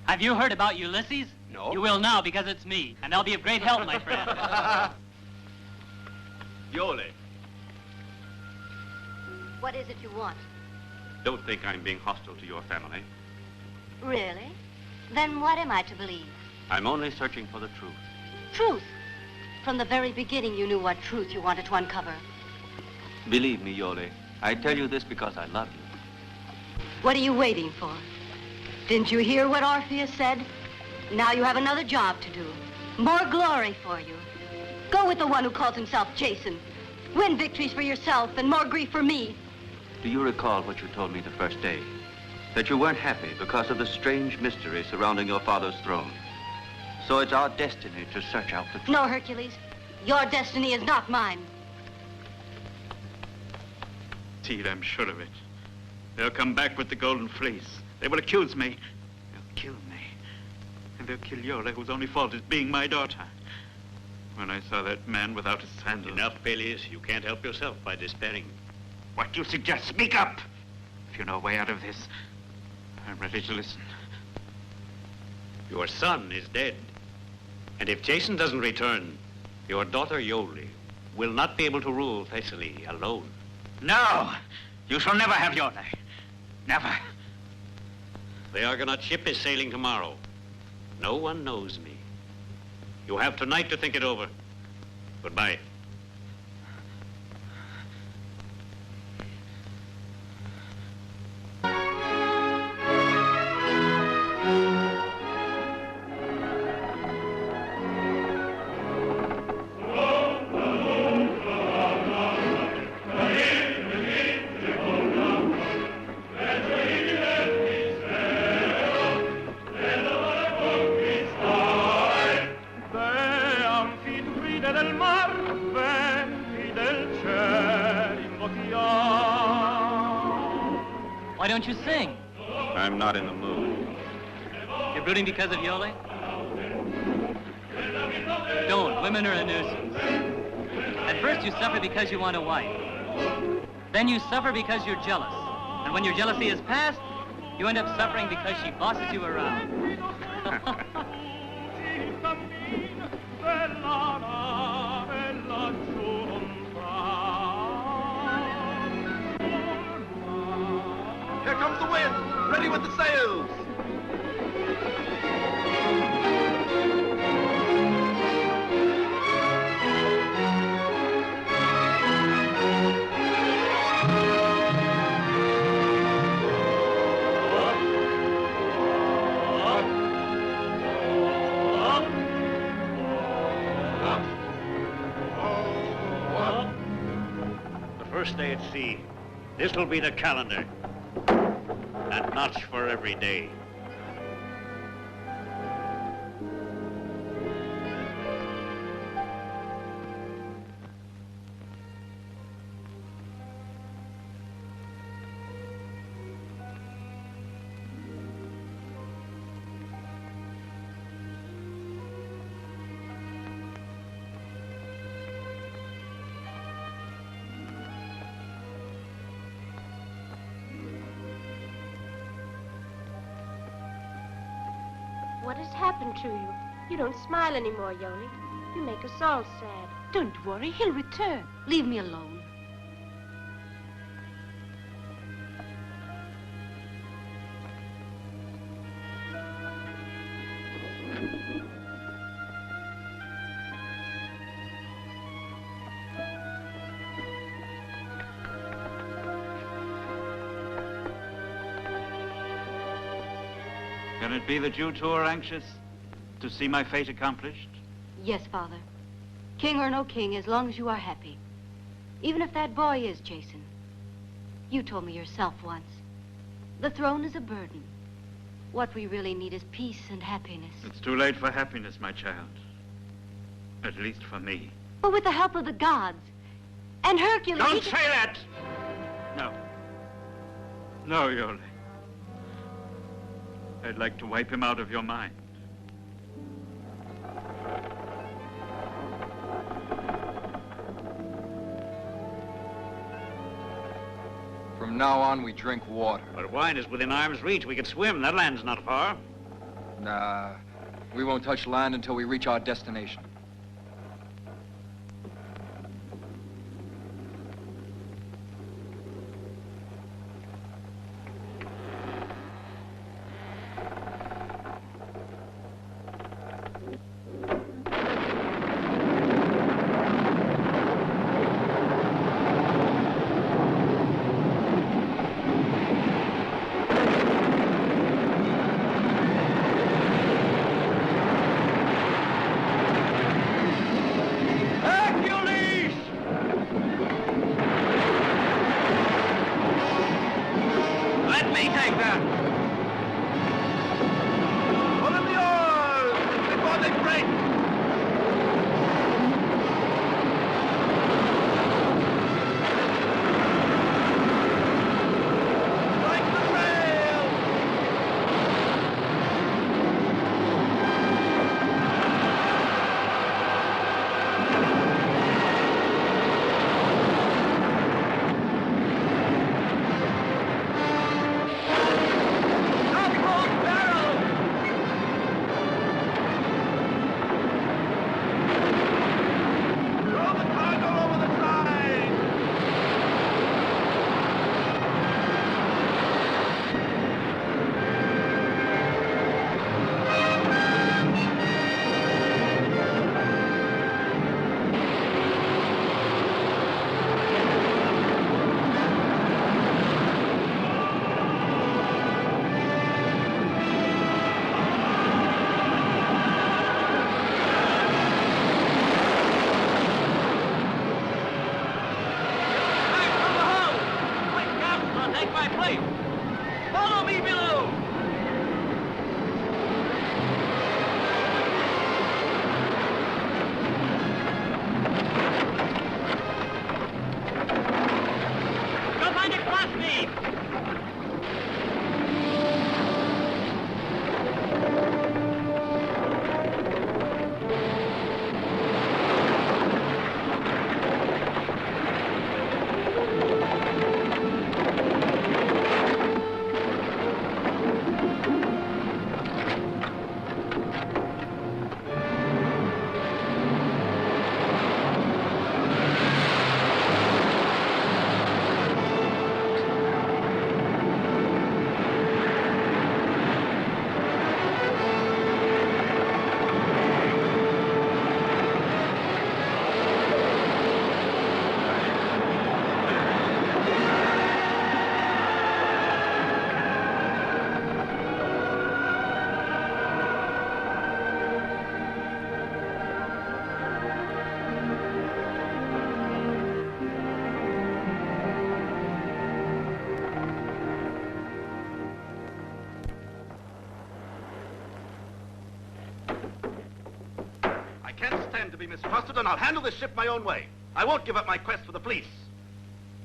[SPEAKER 9] Have you heard about Ulysses?
[SPEAKER 13] No.
[SPEAKER 9] You will now because it's me, and I'll be of great help, my friend.
[SPEAKER 1] Iole,
[SPEAKER 2] What is it you want?
[SPEAKER 1] don't think I'm being hostile to your family.
[SPEAKER 2] Really? Then what am I to believe?
[SPEAKER 1] I'm only searching for the truth.
[SPEAKER 2] Truth. From the very beginning, you knew what truth you wanted to uncover.
[SPEAKER 1] Believe me, Iole, I tell you this because I love you.
[SPEAKER 2] What are you waiting for? Didn't you hear what Orpheus said? Now you have another job to do. More glory for you. Go with the one who calls himself Jason. Win victories for yourself and more grief for me.
[SPEAKER 1] Do you recall what you told me the first day? That you weren't happy because of the strange mystery surrounding your father's throne. So it's our destiny to search out the truth.
[SPEAKER 2] No, Hercules. Your destiny is not mine.
[SPEAKER 3] Indeed, I'm sure of it. They'll come back with the Golden Fleece. They will accuse me. They'll kill me. And they'll kill Iole, whose only fault is being my daughter. When I saw that man without a sandal...
[SPEAKER 7] Enough, Peleus. You can't help yourself by despairing.
[SPEAKER 3] What do you suggest? Speak up! If you know a way out of this, I'm ready to listen.
[SPEAKER 7] Your son is dead. And if Jason doesn't return, your daughter Iole will not be able to rule Thessaly alone.
[SPEAKER 3] No! You shall never have Iole. Never.
[SPEAKER 7] The Argonaut ship is sailing tomorrow. No one knows me. You have tonight to think it over. Goodbye.
[SPEAKER 9] Why don't you sing?
[SPEAKER 1] I'm not in the mood.
[SPEAKER 9] You're brooding because of Iole? Don't. Women are a nuisance. At first you suffer because you want a wife. Then you suffer because you're jealous. And when your jealousy is past, you end up suffering because she bosses you around.
[SPEAKER 6] Here comes the wind! Ready with the sails!
[SPEAKER 7] first day at sea. This'll be the calendar. A notch for every day.
[SPEAKER 17] What has happened to you? You don't smile anymore, Iole. You make us all sad.
[SPEAKER 2] Don't worry, he'll return. Leave me alone.
[SPEAKER 3] Can it be that you two are anxious to see my fate accomplished?
[SPEAKER 2] Yes, Father. King or no king, as long as you are happy. Even if that boy is Jason. You told me yourself once. The throne is a burden. What we really need is peace and happiness.
[SPEAKER 3] It's too late for happiness, my child. At least for me.
[SPEAKER 2] But with the help of the gods. And Hercules...
[SPEAKER 3] Don't say that! No. No, Iole. I'd like to wipe him out of your mind.
[SPEAKER 10] From now on, we drink water.
[SPEAKER 7] But wine is within arm's reach. We can swim. That land's not far.
[SPEAKER 10] Nah, we won't touch land until we reach our destination.
[SPEAKER 6] stand to be mistrusted, and I'll handle this ship my own way. I won't give up my quest for the fleece.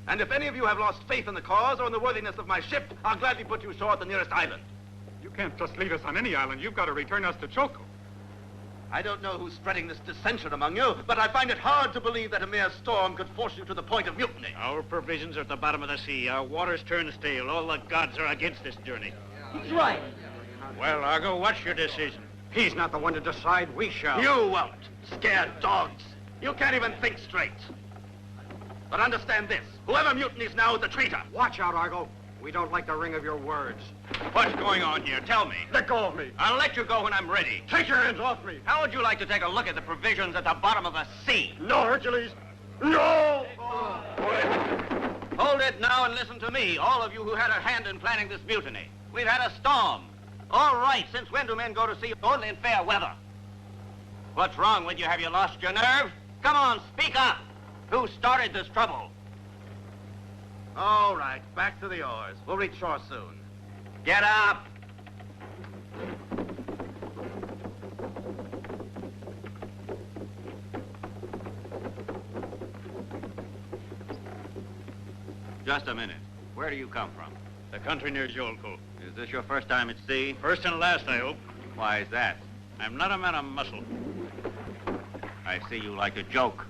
[SPEAKER 6] And if any of you have lost faith in the cause or in the worthiness of my ship, I'll gladly put you ashore at the nearest island.
[SPEAKER 18] You can't just leave us on any island. You've got to return us to Choco.
[SPEAKER 6] I don't know who's spreading this dissension among you, but I find it hard to believe that a mere storm could force you to the point of mutiny.
[SPEAKER 7] Our provisions are at the bottom of the sea. Our waters turn stale. All the gods are against this journey.
[SPEAKER 11] He's right.
[SPEAKER 7] Well, Argo, what's your decision?
[SPEAKER 4] He's not the one to decide. We shall.
[SPEAKER 6] You won't. Scared dogs. You can't even think straight. But understand this. Whoever mutinies now is a traitor.
[SPEAKER 4] Watch out, Argo. We don't like the ring of your words.
[SPEAKER 1] What's going on here? Tell me.
[SPEAKER 4] Let go of me.
[SPEAKER 1] I'll let you go when I'm ready.
[SPEAKER 4] Take your hands off me.
[SPEAKER 1] How would you like to take a look at the provisions at the bottom of the sea?
[SPEAKER 4] No, Hercules. No!
[SPEAKER 1] Hold it now and listen to me, all of you who had a hand in planning this mutiny. We've had a storm. All right, since when do men go to sea only in fair weather? What's wrong with you? Have you lost your nerve? Come on, speak up. Who started this trouble?
[SPEAKER 6] All right, back to the oars. We'll reach shore soon.
[SPEAKER 1] Get up. Just a minute. Where do you come from?
[SPEAKER 7] The country near Jolko.
[SPEAKER 1] Is this your first time at sea?
[SPEAKER 7] First and last, I hope.
[SPEAKER 1] Why is that?
[SPEAKER 7] I'm not a man of muscle.
[SPEAKER 1] I see you like a joke.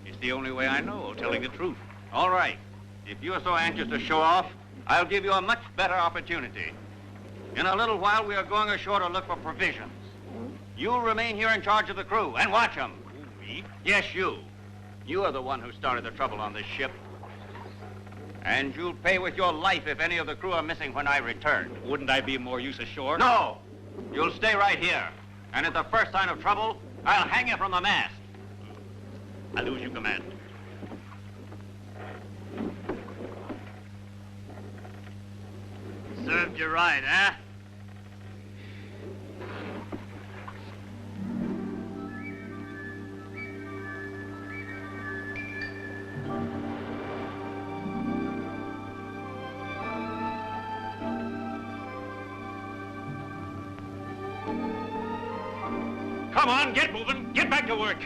[SPEAKER 7] It's the only way I know of telling the truth.
[SPEAKER 1] All right. If you're so anxious to show off, I'll give you a much better opportunity. In a little while, we are going ashore to look for provisions. You'll remain here in charge of the crew and watch them.
[SPEAKER 7] Me?
[SPEAKER 1] Yes, you. You are the one who started the trouble on this ship. And you'll pay with your life if any of the crew are missing when I return.
[SPEAKER 7] Wouldn't I be of more use ashore?
[SPEAKER 1] No! You'll stay right here. And at the first sign of trouble, I'll hang you from the mast.
[SPEAKER 7] I'll lose you command.
[SPEAKER 1] Served you right, eh?
[SPEAKER 7] Come on, get moving. Get back to work.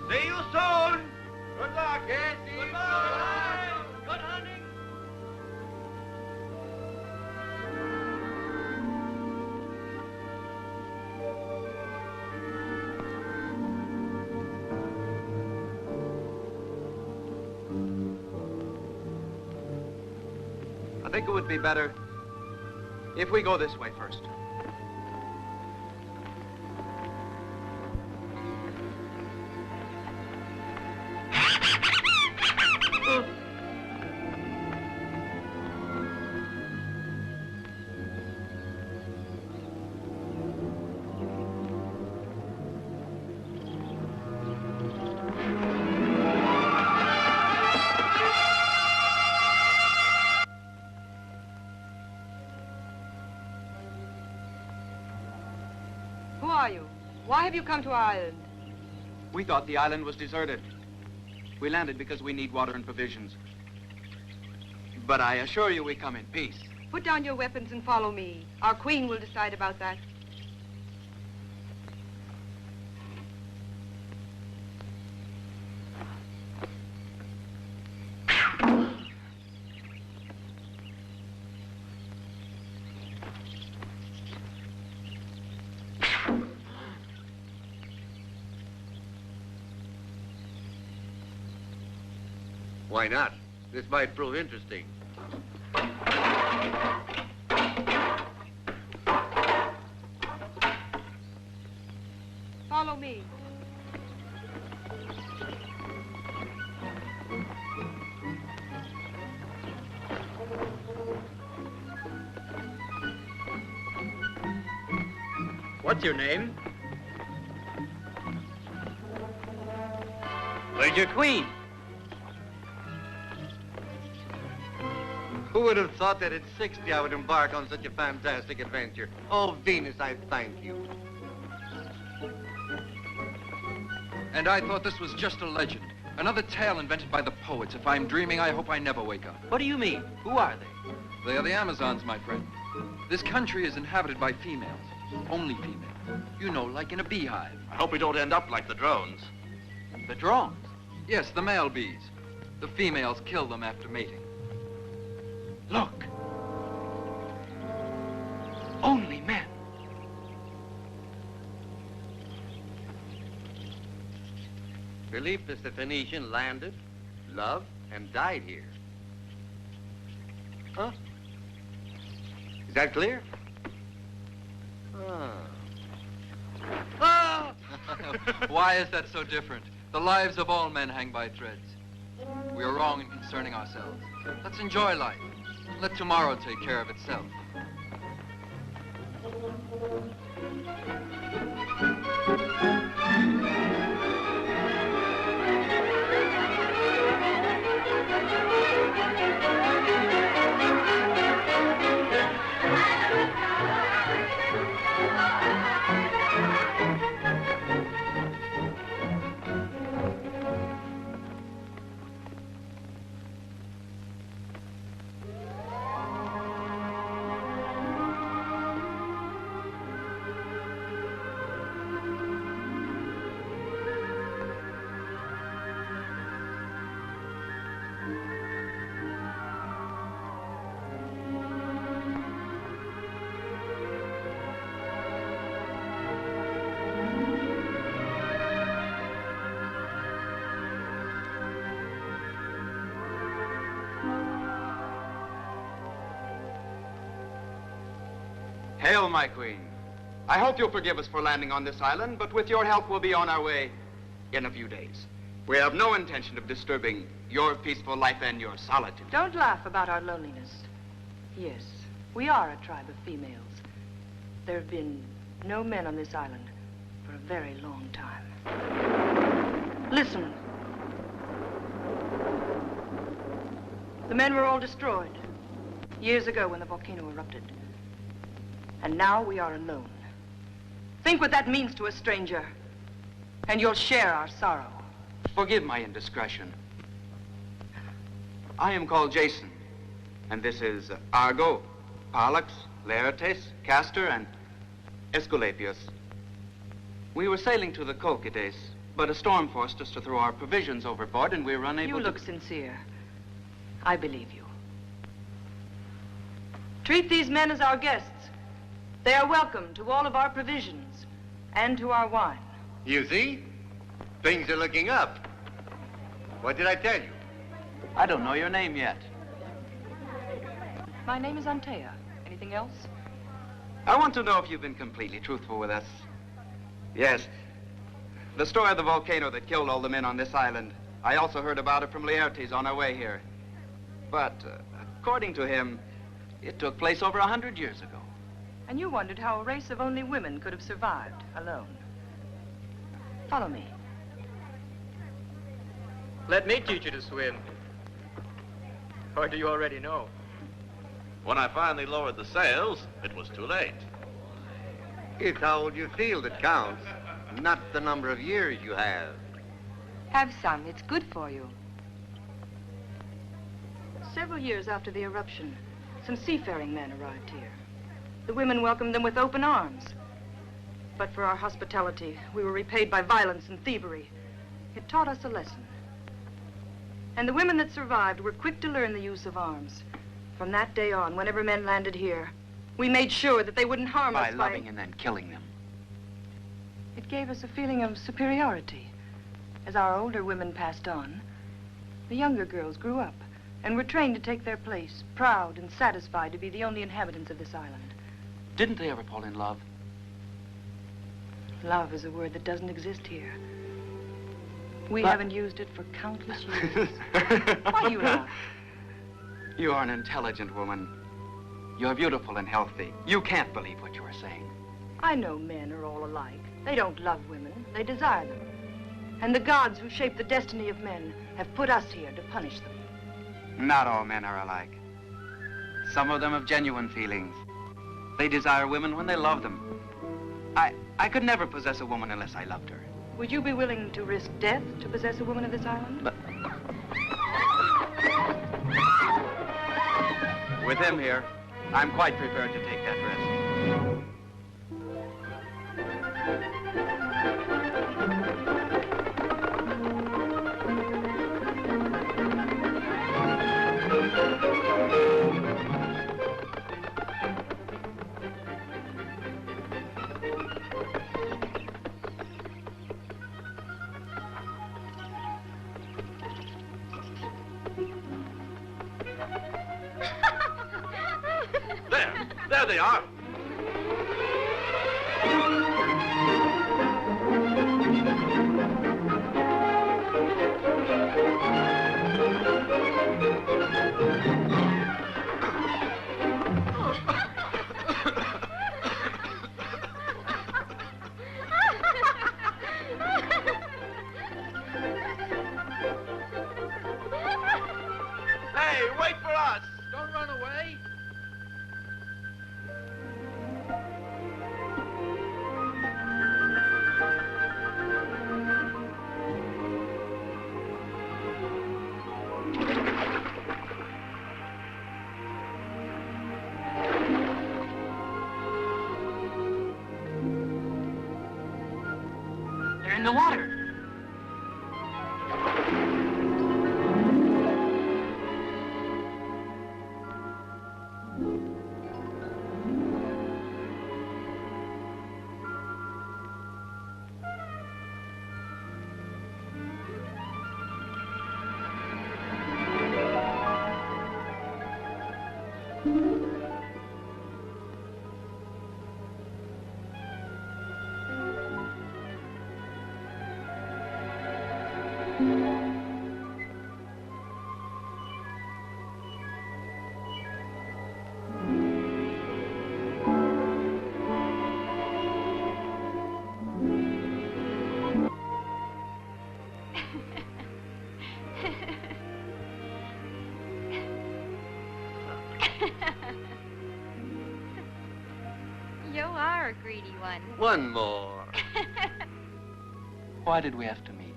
[SPEAKER 1] See you soon. Good luck. Yes, good luck.
[SPEAKER 11] Good hunting.
[SPEAKER 16] I think it would be better if we go this way first.
[SPEAKER 19] Why have you come to our island?
[SPEAKER 16] We thought the island was deserted. We landed because we need water and provisions. But I assure you we come in peace.
[SPEAKER 19] Put down your weapons and follow me. Our queen will decide about that.
[SPEAKER 8] Why not? This might prove interesting.
[SPEAKER 19] Follow me.
[SPEAKER 11] What's your name?
[SPEAKER 1] Where's your queen?
[SPEAKER 8] Who would have thought that at 60 I would embark on such a fantastic adventure? Oh, Venus, I thank you.
[SPEAKER 10] And I thought this was just a legend. Another tale invented by the poets. If I'm dreaming, I hope I never wake up.
[SPEAKER 11] What do you mean? Who are they?
[SPEAKER 10] They are the Amazons, my friend. This country is inhabited by females. Only females. You know, like in a beehive.
[SPEAKER 6] I hope we don't end up like the drones.
[SPEAKER 10] The drones? Yes, the male bees. The females kill them after mating.
[SPEAKER 16] Look. Only men.
[SPEAKER 8] Philippus the Phoenician landed, loved, and died here. Huh? Is that clear?
[SPEAKER 10] Ah. Why is that so different? The lives of all men hang by threads. We are wrong in concerning ourselves. Let's enjoy life. Let tomorrow take care of itself.
[SPEAKER 13] Hail, my queen. I hope you'll forgive us for landing on this island, but with your help, we'll be on our way in a few days. We have no intention of disturbing your peaceful life and your solitude.
[SPEAKER 19] Don't laugh about our loneliness. Yes, we are a tribe of females. There have been no men on this island for a very long time. Listen. The men were all destroyed years ago when the volcano erupted. And now we are alone. Think what that means to a stranger, and you'll share our sorrow.
[SPEAKER 13] Forgive my indiscretion. I am called Jason, and this is Argo, Pollux, Laertes, Castor, and Esculapius. We were sailing to the Colchides, but a storm forced us to throw our provisions overboard, and we were unable
[SPEAKER 19] You
[SPEAKER 13] to...
[SPEAKER 19] look sincere. I believe you. Treat these men as our guests. They are welcome to all of our provisions and to our wine.
[SPEAKER 8] You see? Things are looking up. What did I tell you?
[SPEAKER 13] I don't know your name yet.
[SPEAKER 19] My name is Antea. Anything else?
[SPEAKER 13] I want to know if you've been completely truthful with us. Yes. The story of the volcano that killed all the men on this island. I also heard about it from Laertes on our way here. But according to him, it took place over 100 years ago.
[SPEAKER 19] And you wondered how a race of only women could have survived alone. Follow me.
[SPEAKER 20] Let me teach you to swim. Or do you already know?
[SPEAKER 6] When I finally lowered the sails, it was too late.
[SPEAKER 8] It's how old you feel that counts, not the number of years you have.
[SPEAKER 19] Have some. It's good for you. Several years after the eruption, some seafaring men arrived here. The women welcomed them with open arms. But for our hospitality, we were repaid by violence and thievery. It taught us a lesson. And the women that survived were quick to learn the use of arms. From that day on, whenever men landed here, we made sure that they wouldn't harm us
[SPEAKER 13] by loving and then killing them.
[SPEAKER 19] It gave us a feeling of superiority. As our older women passed on, the younger girls grew up and were trained to take their place, proud and satisfied to be the only inhabitants of this island.
[SPEAKER 16] Didn't they ever fall in love?
[SPEAKER 19] Love is a word that doesn't exist here. We haven't used it for countless years. Why do you laugh?
[SPEAKER 13] You are an intelligent woman. You're beautiful and healthy. You can't believe what you are saying.
[SPEAKER 19] I know men are all alike. They don't love women. They desire them. And the gods who shape the destiny of men have put us here to punish them.
[SPEAKER 13] Not all men are alike. Some of them have genuine feelings. They desire women when they love them. I could never possess a woman unless I loved her.
[SPEAKER 19] Would you be willing to risk death to possess a woman of this island?
[SPEAKER 13] But... With him here, I'm quite prepared to take that risk.
[SPEAKER 6] There they are. Hey, wait for us!
[SPEAKER 10] Don't run away.
[SPEAKER 9] They're in the water.
[SPEAKER 2] You are a greedy one.
[SPEAKER 8] One more.
[SPEAKER 16] Why did we have to meet?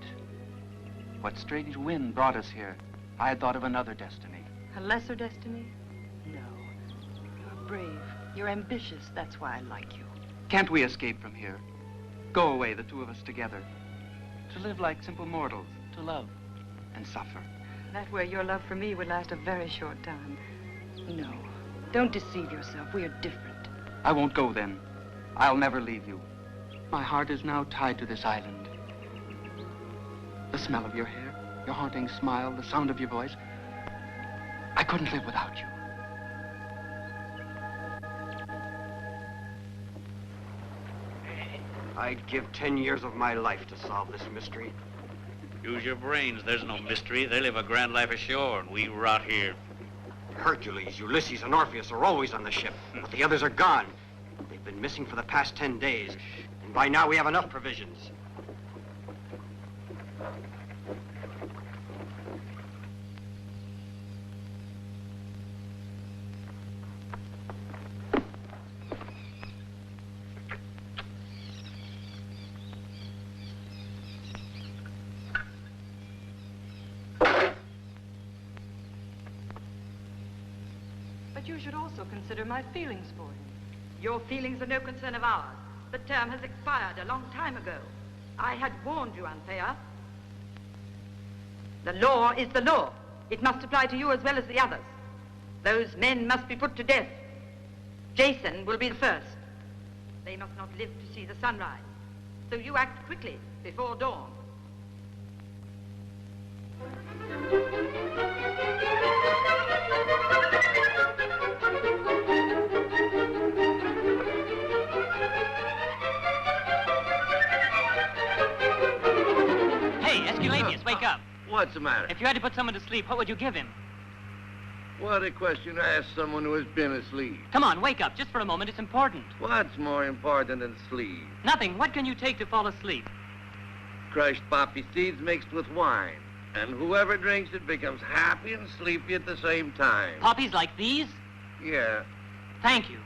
[SPEAKER 16] What strange wind brought us here? I had thought of another destiny.
[SPEAKER 19] A lesser destiny? No. You're brave. You're ambitious. That's why I like you.
[SPEAKER 16] Can't we escape from here? Go away, the two of us together. To live like simple mortals, to love and suffer.
[SPEAKER 19] That way your love for me would last a very short time. No. Don't deceive yourself. We are different.
[SPEAKER 16] I won't go then. I'll never leave you. My heart is now tied to this island. The smell of your hair, your haunting smile, the sound of your voice. I couldn't live without you.
[SPEAKER 11] I'd give 10 years of my life to solve this mystery.
[SPEAKER 7] Use your brains. There's no mystery. They live a grand life ashore, and we rot here.
[SPEAKER 11] Hercules, Ulysses, and Orpheus are always on the ship, but the others are gone. They've been missing for the past 10 days, and by now we have enough provisions.
[SPEAKER 19] But you should also consider my feelings for him. Your feelings are no concern of ours. The term has expired a long time ago. I had warned you, Anthea. The law is the law. It must apply to you as well as the others. Those men must be put to death. Jason will be the first. They must not live to see the sunrise. So you act quickly, before dawn.
[SPEAKER 9] Wake up.
[SPEAKER 8] What's the matter?
[SPEAKER 9] If you had to put someone to sleep, what would you give him?
[SPEAKER 8] What a question to ask someone who has been asleep.
[SPEAKER 9] Come on, wake up. Just for a moment. It's important.
[SPEAKER 8] What's more important than sleep?
[SPEAKER 9] Nothing. What can you take to fall asleep?
[SPEAKER 8] Crushed poppy seeds mixed with wine. And whoever drinks it becomes happy and sleepy at the same time.
[SPEAKER 9] Poppies like these?
[SPEAKER 8] Yeah.
[SPEAKER 9] Thank you.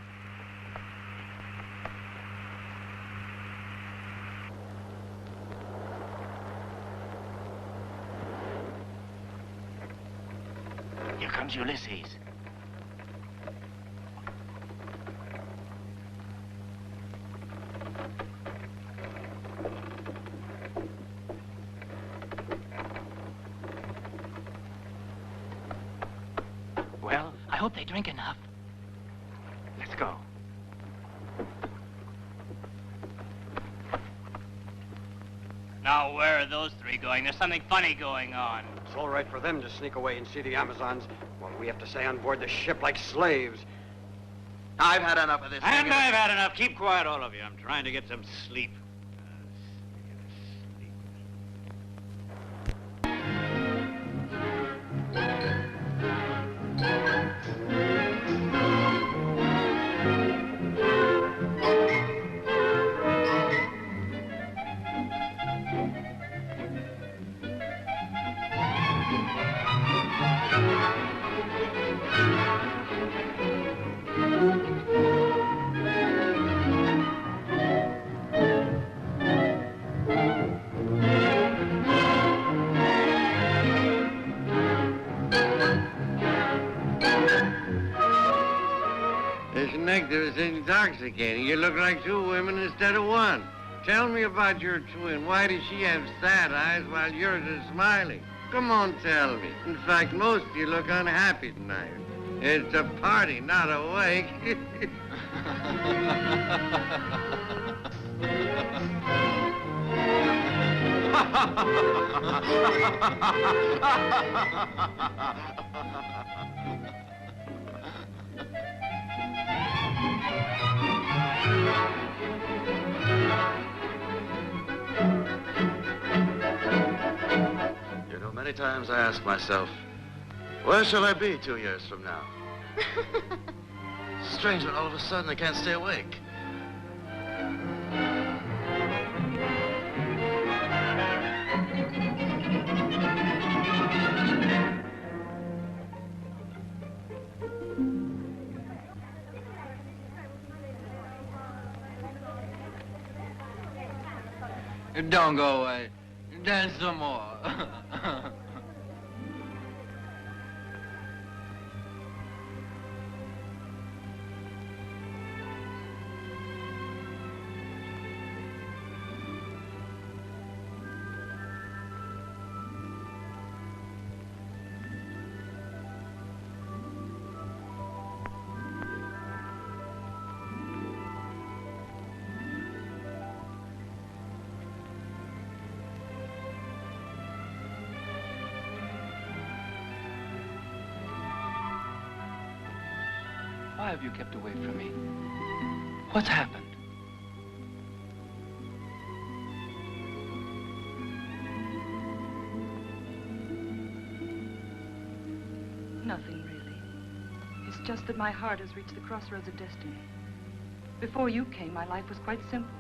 [SPEAKER 15] Here comes Ulysses.
[SPEAKER 9] I hope they drink enough.
[SPEAKER 12] Let's go.
[SPEAKER 9] Now, where are those three going? There's something funny going on.
[SPEAKER 21] It's all right for them to sneak away and see the Amazons, while we have to stay on board the ship like slaves.
[SPEAKER 13] I've had enough of this.
[SPEAKER 7] And I've had enough. Keep quiet, all of you. I'm trying to get some sleep.
[SPEAKER 8] This nectar is intoxicating. You look like two women instead of one. Tell me about your twin. Why does she have sad eyes while yours is smiling? Come on, tell me. In fact, most of you look unhappy tonight. It's a party, not a wake.
[SPEAKER 6] You know, many times I ask myself, where shall I be 2 years from now? Strange that all of a sudden I can't stay awake.
[SPEAKER 10] Don't go away. Dance some more.
[SPEAKER 14] Why have you kept away from me? What's happened?
[SPEAKER 19] Nothing, really. It's just that my heart has reached the crossroads of destiny. Before you came, my life was quite simple.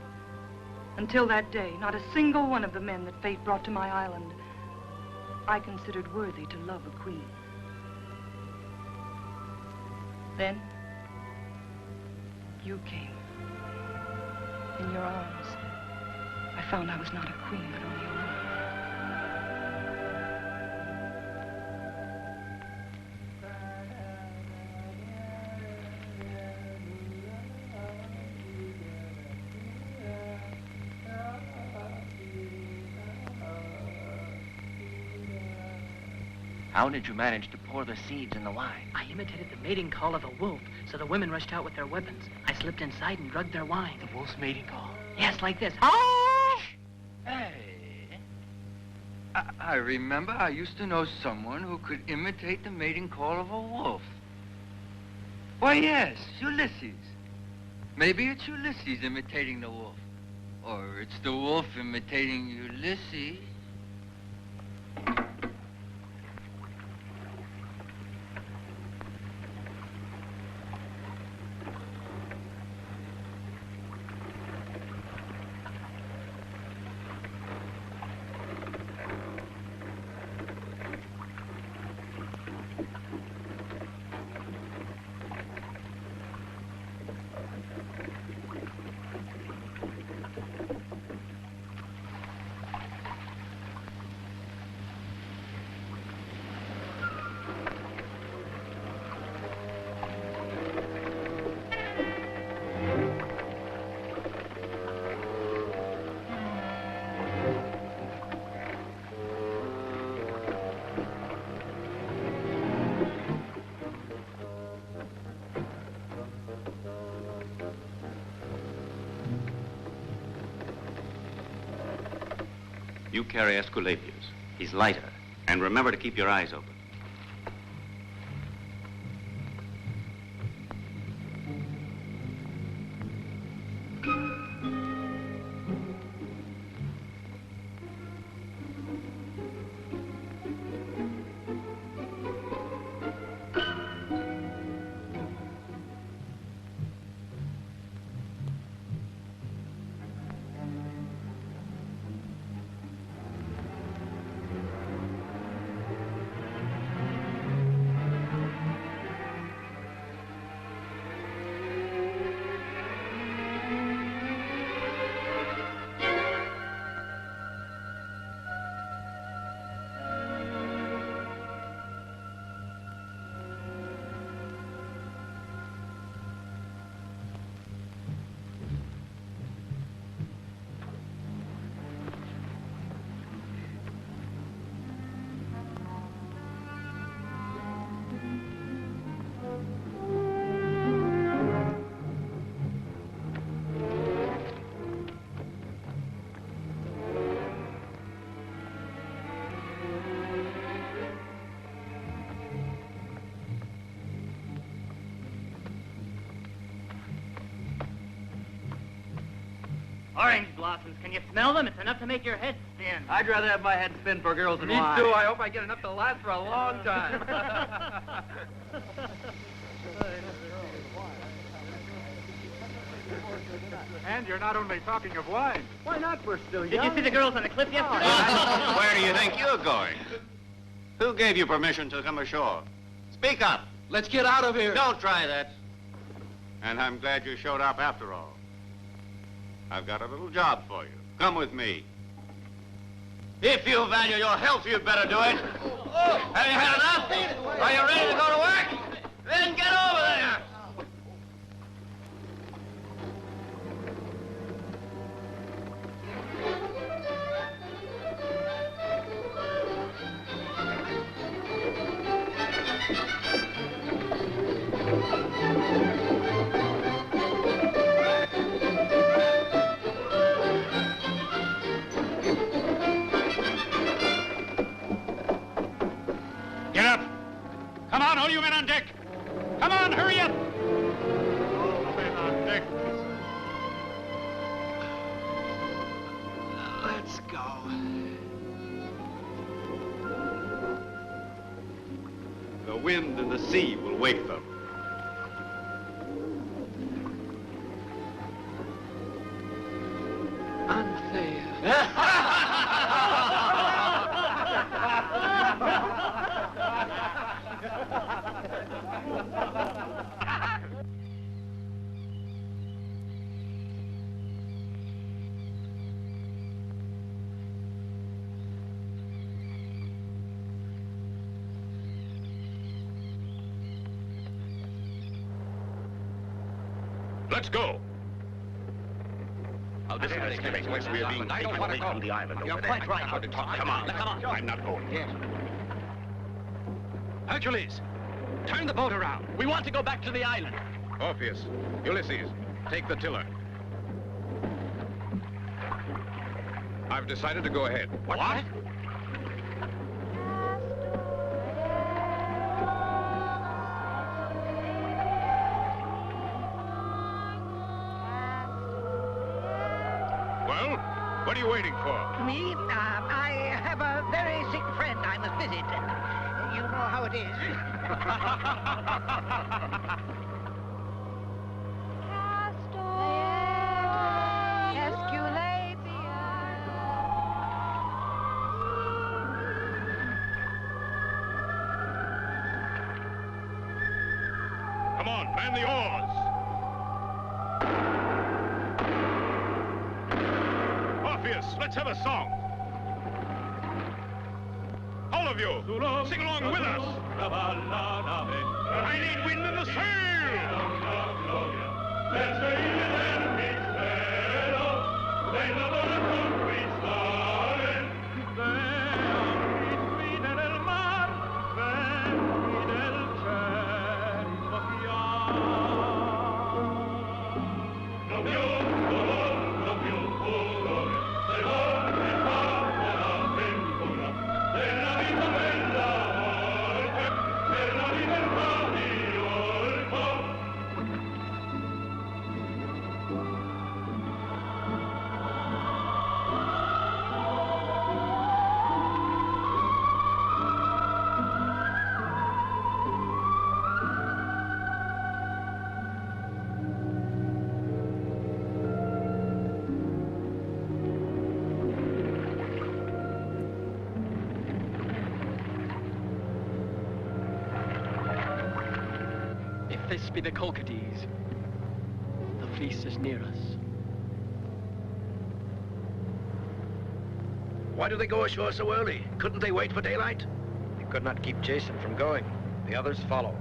[SPEAKER 19] Until that day, not a single one of the men that fate brought to my island I considered worthy to love a queen. Then, you came. In your arms, I found I was not a queen, but only a woman.
[SPEAKER 9] How did you manage to pour the seeds in the wine? I imitated the mating call of a wolf, so the women rushed out with their weapons. I slipped inside and drugged their wine. The wolf's mating call? Yes, like this. Oh!
[SPEAKER 10] Hey. I remember I used to know someone who could imitate the mating call of a wolf. Why, yes, Ulysses. Maybe it's Ulysses imitating the wolf. Or it's the wolf imitating Ulysses.
[SPEAKER 1] You carry Esculapius. He's lighter. And remember to keep your eyes open.
[SPEAKER 9] Orange blossoms. Can you smell them? It's enough to make your head spin.
[SPEAKER 20] I'd rather have my head spin for girls than wine.
[SPEAKER 9] Me too.
[SPEAKER 20] I hope I get enough to last for a long time.
[SPEAKER 18] And you're not only talking of wine.
[SPEAKER 20] Why not? We're still
[SPEAKER 9] Did you see the girls on the cliff yesterday?
[SPEAKER 1] Where do you think you're going? Who gave you permission to come ashore? Speak up.
[SPEAKER 20] Let's get out of here.
[SPEAKER 1] Don't try that. And I'm glad you showed up after all. I've got a little job for you. Come with me. If you value your health, you'd better do it. Have you had enough? Are you ready to go to work? Then get over there.
[SPEAKER 3] Get up! Come on, all you men on deck! Come on, hurry up!
[SPEAKER 18] All men on deck.
[SPEAKER 6] Let's go.
[SPEAKER 1] The wind and the sea will wake them.
[SPEAKER 5] Let's go.
[SPEAKER 22] Oh, this is the place where we're being taken away from the island.
[SPEAKER 5] You're quite right.
[SPEAKER 22] How to talk. Come on. I'm not going.
[SPEAKER 5] Yes.
[SPEAKER 22] Hercules, turn the boat around.
[SPEAKER 5] We want to go back to the island.
[SPEAKER 22] Orpheus, Ulysses, take the tiller. I've decided to go ahead.
[SPEAKER 5] What?
[SPEAKER 22] Well, what are you waiting for?
[SPEAKER 23] Me? I have a very sick friend I must visit. You know how it
[SPEAKER 22] Come on, man the oars. Orpheus, let's have a song. All of you, sing along with us. I need wind in the sail.
[SPEAKER 2] If this be the Colchides, the fleece is near us.
[SPEAKER 4] Why do they go ashore so early? Couldn't they wait for daylight?
[SPEAKER 21] They could not keep Jason from going. The others follow.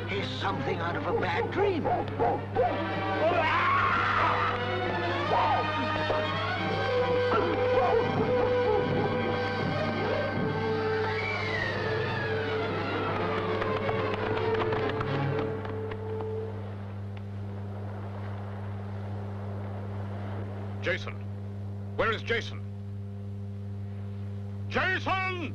[SPEAKER 23] He's something out of a bad dream.
[SPEAKER 22] Jason! Where is Jason? Jason!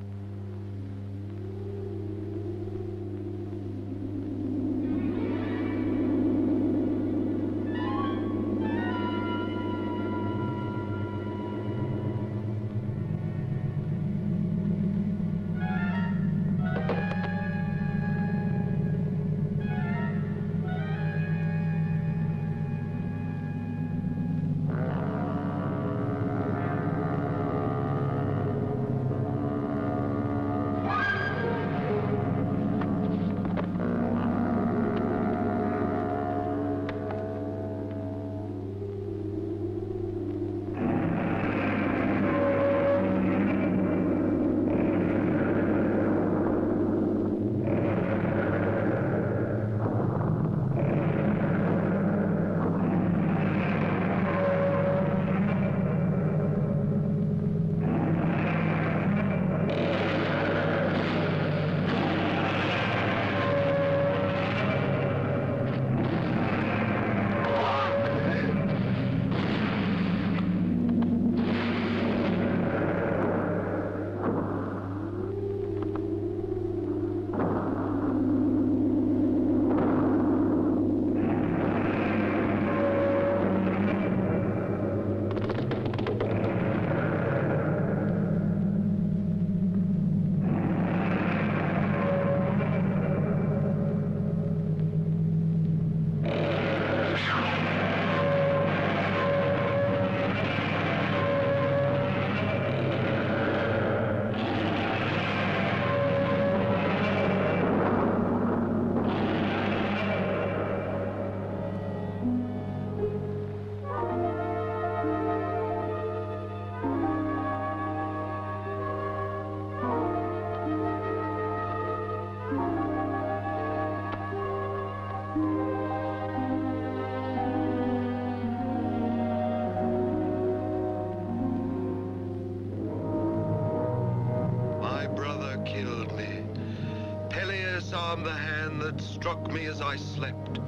[SPEAKER 17] Arm the hand that struck me as I slept.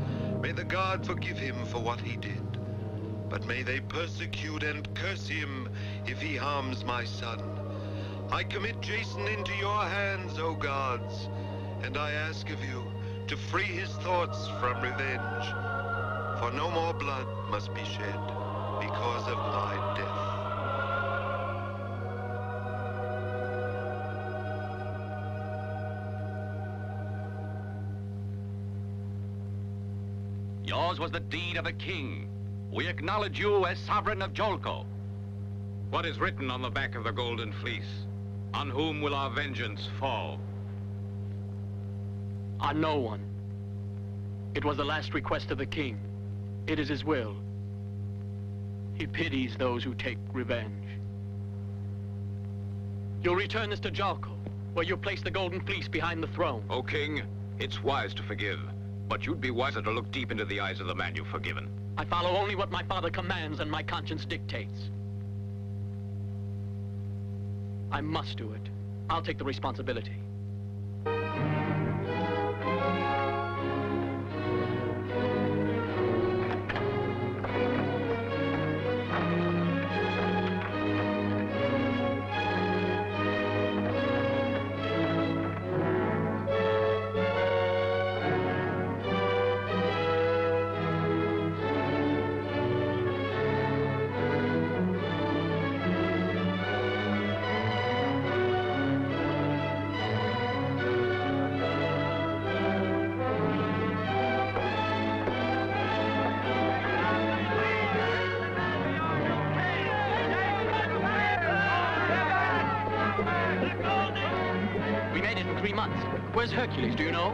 [SPEAKER 17] May the God forgive him for what he did. But may they persecute and curse him if he harms my son. I commit Jason into your hands, O gods, and I ask of you to free his thoughts from revenge. For no more blood must be shed because of my death.
[SPEAKER 5] Yours was the deed of a king. We acknowledge you as sovereign of Jolko.
[SPEAKER 22] What is written on the back of the golden fleece? On whom will our vengeance fall?
[SPEAKER 2] On no one. It was the last request of the king. It is his will. He pities those who take revenge. You'll return this to Jolko, where you place the golden fleece behind the throne.
[SPEAKER 22] O king, it's wise to forgive, but you'd be wiser to look deep into the eyes of the man you've forgiven.
[SPEAKER 2] I follow only what my father commands and my conscience dictates. I must do it. I'll take the responsibility. Where's Hercules, do you know?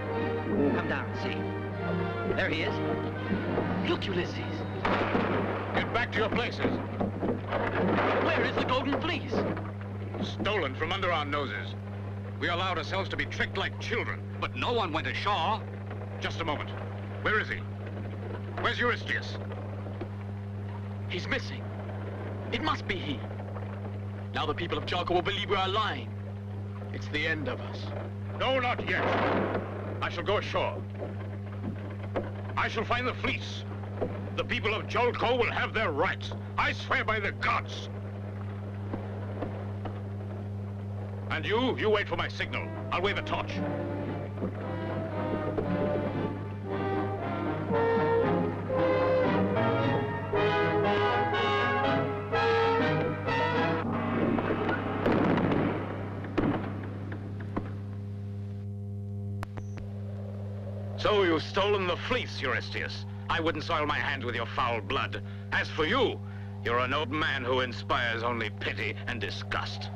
[SPEAKER 23] Come down and see. There he is.
[SPEAKER 2] Look, Ulysses.
[SPEAKER 22] Get back to your places.
[SPEAKER 2] Where is the golden fleece?
[SPEAKER 22] Stolen from under our noses. We allowed ourselves to be tricked like children.
[SPEAKER 5] But no one went ashore.
[SPEAKER 22] Just a moment. Where is he? Where's Eurystheus?
[SPEAKER 2] He's missing. It must be he. Now the people of Jolko will believe we are lying. It's the end of us.
[SPEAKER 22] No, not yet. I shall go ashore. I shall find the fleece. The people of Jolko will have their rights. I swear by the gods. And you wait for my signal. I'll wave a torch. So you've stolen the fleece, Eurystheus. I wouldn't soil my hands with your foul blood. As for you, you're an old man who inspires only pity and disgust.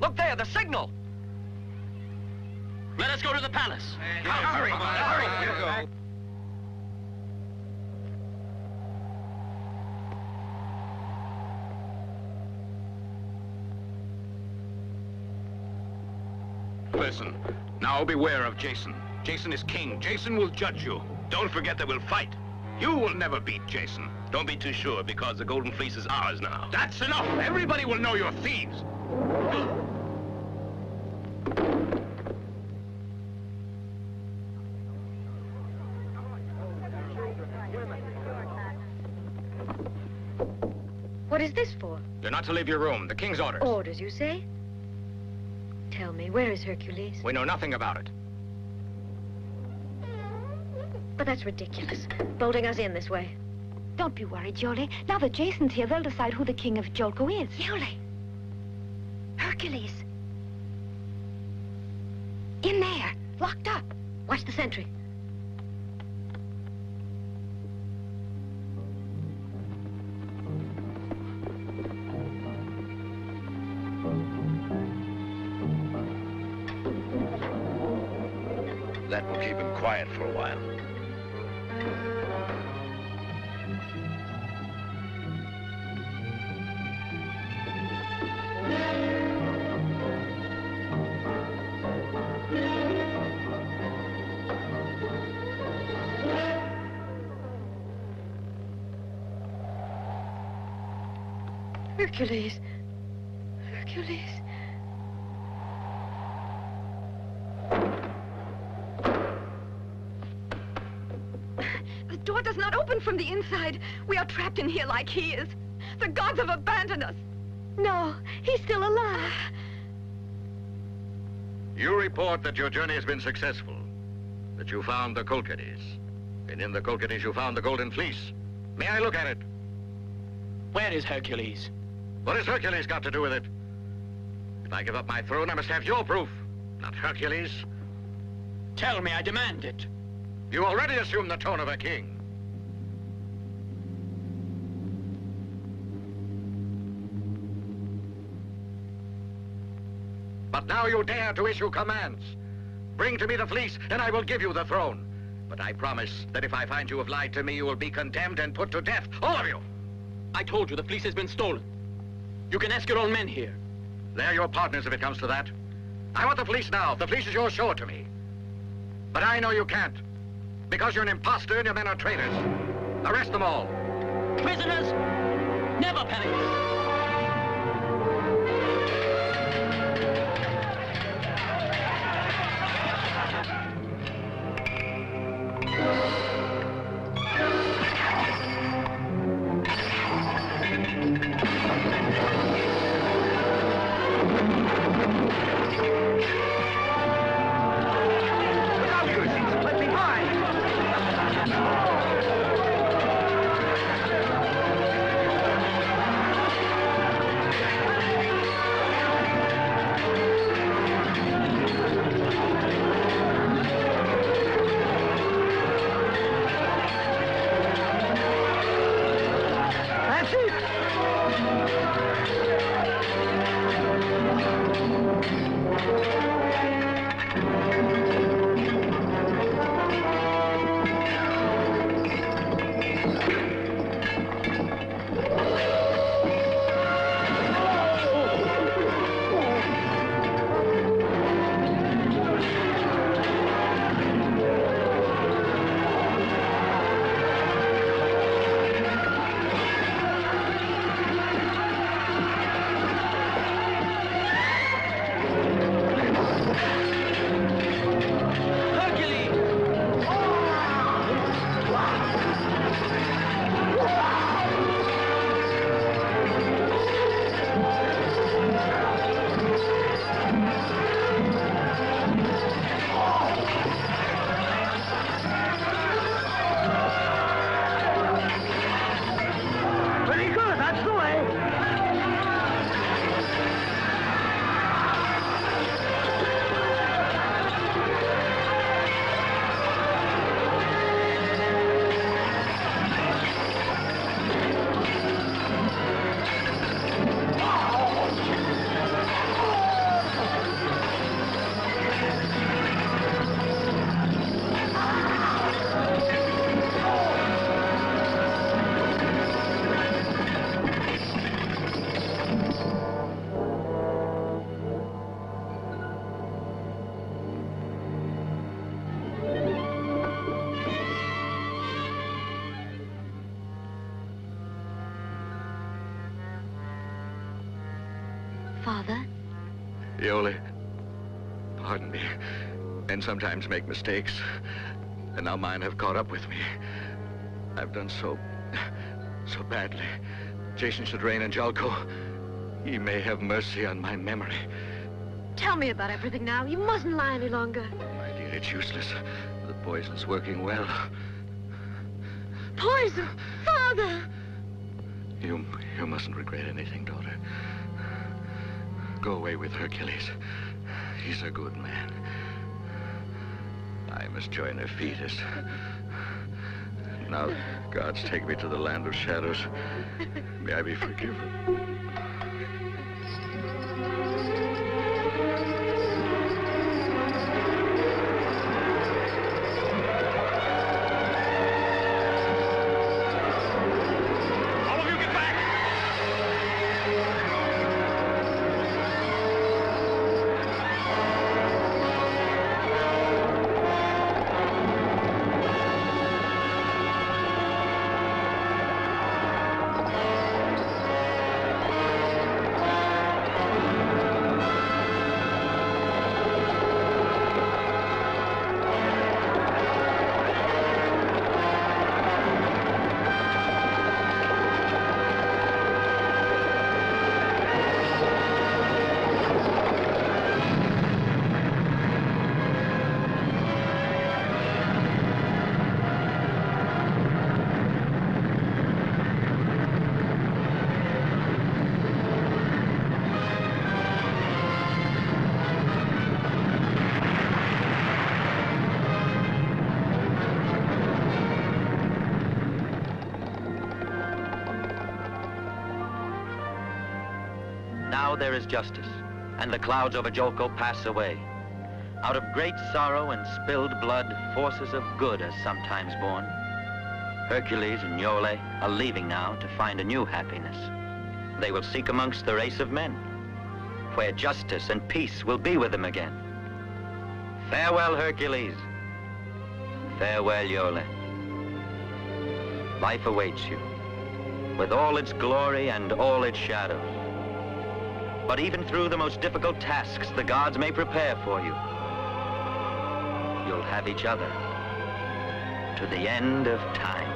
[SPEAKER 2] Look there, the signal! Let us go to the palace.
[SPEAKER 22] Hurry!
[SPEAKER 23] Hurry!
[SPEAKER 22] Listen, now beware of Jason. Jason is king. Jason will judge you. Don't forget that we'll fight. You will never beat Jason.
[SPEAKER 5] Don't be too sure, because the golden fleece is ours now.
[SPEAKER 22] That's enough! Everybody will know you're thieves!
[SPEAKER 11] What is this for?
[SPEAKER 22] You're not to leave your room. The king's orders.
[SPEAKER 11] Orders, you say? Tell me, where is Hercules?
[SPEAKER 22] We know nothing about it.
[SPEAKER 11] But that's ridiculous, bolting us in this way.
[SPEAKER 15] Don't be worried, Yoli. Now that Jason's here, they'll decide who the king of Jolko is.
[SPEAKER 11] Yoli! Hercules!
[SPEAKER 15] In there.
[SPEAKER 11] Locked up. Watch the sentry.
[SPEAKER 6] That will keep him quiet for a while.
[SPEAKER 11] Hercules. Hercules.
[SPEAKER 15] The door does not open from the inside. We are trapped in here like he is. The gods have abandoned us.
[SPEAKER 11] No, he's still alive.
[SPEAKER 22] You report that your journey has been successful, that you found the Kolkades, and in the Kolkades you found the golden fleece. May I look at it?
[SPEAKER 2] Where is Hercules?
[SPEAKER 22] What has Hercules got to do with it? If I give up my throne, I must have your proof, not Hercules.
[SPEAKER 2] Tell me, I demand it.
[SPEAKER 22] You already assume the tone of a king. But now you dare to issue commands. Bring to me the fleece, and I will give you the throne. But I promise that if I find you have lied to me, you will be condemned and put to death, all of you.
[SPEAKER 2] I told you the fleece has been stolen. You can ask your own men here.
[SPEAKER 22] They're your partners if it comes to that. I want the fleece now. If the fleece is yours, show it to me. But I know you can't. Because you're an imposter and your men are traitors. Arrest them all.
[SPEAKER 2] Prisoners, never panic.
[SPEAKER 11] Father?
[SPEAKER 22] Iole, pardon me. Men sometimes make mistakes, and now mine have caught up with me. I've done so badly. Jason should reign in Jalco. He may have mercy on my memory.
[SPEAKER 11] Tell me about everything now. You mustn't lie any longer.
[SPEAKER 22] My dear, it's useless. The poison's working well.
[SPEAKER 11] Poison! Father!
[SPEAKER 22] You mustn't regret anything, daughter. Go away with Hercules. He's a good man. I must join their fetus. Now, gods take me to the land of shadows. May I be forgiven.
[SPEAKER 12] Now there is justice, and the clouds over Jolko pass away. Out of great sorrow and spilled blood, forces of good are sometimes born. Hercules and Iole are leaving now to find a new happiness. They will seek amongst the race of men, where justice and peace will be with them again. Farewell, Hercules. Farewell, Iole. Life awaits you, with all its glory and all its shadows. But even through the most difficult tasks the gods may prepare for you, you'll have each other to the end of time.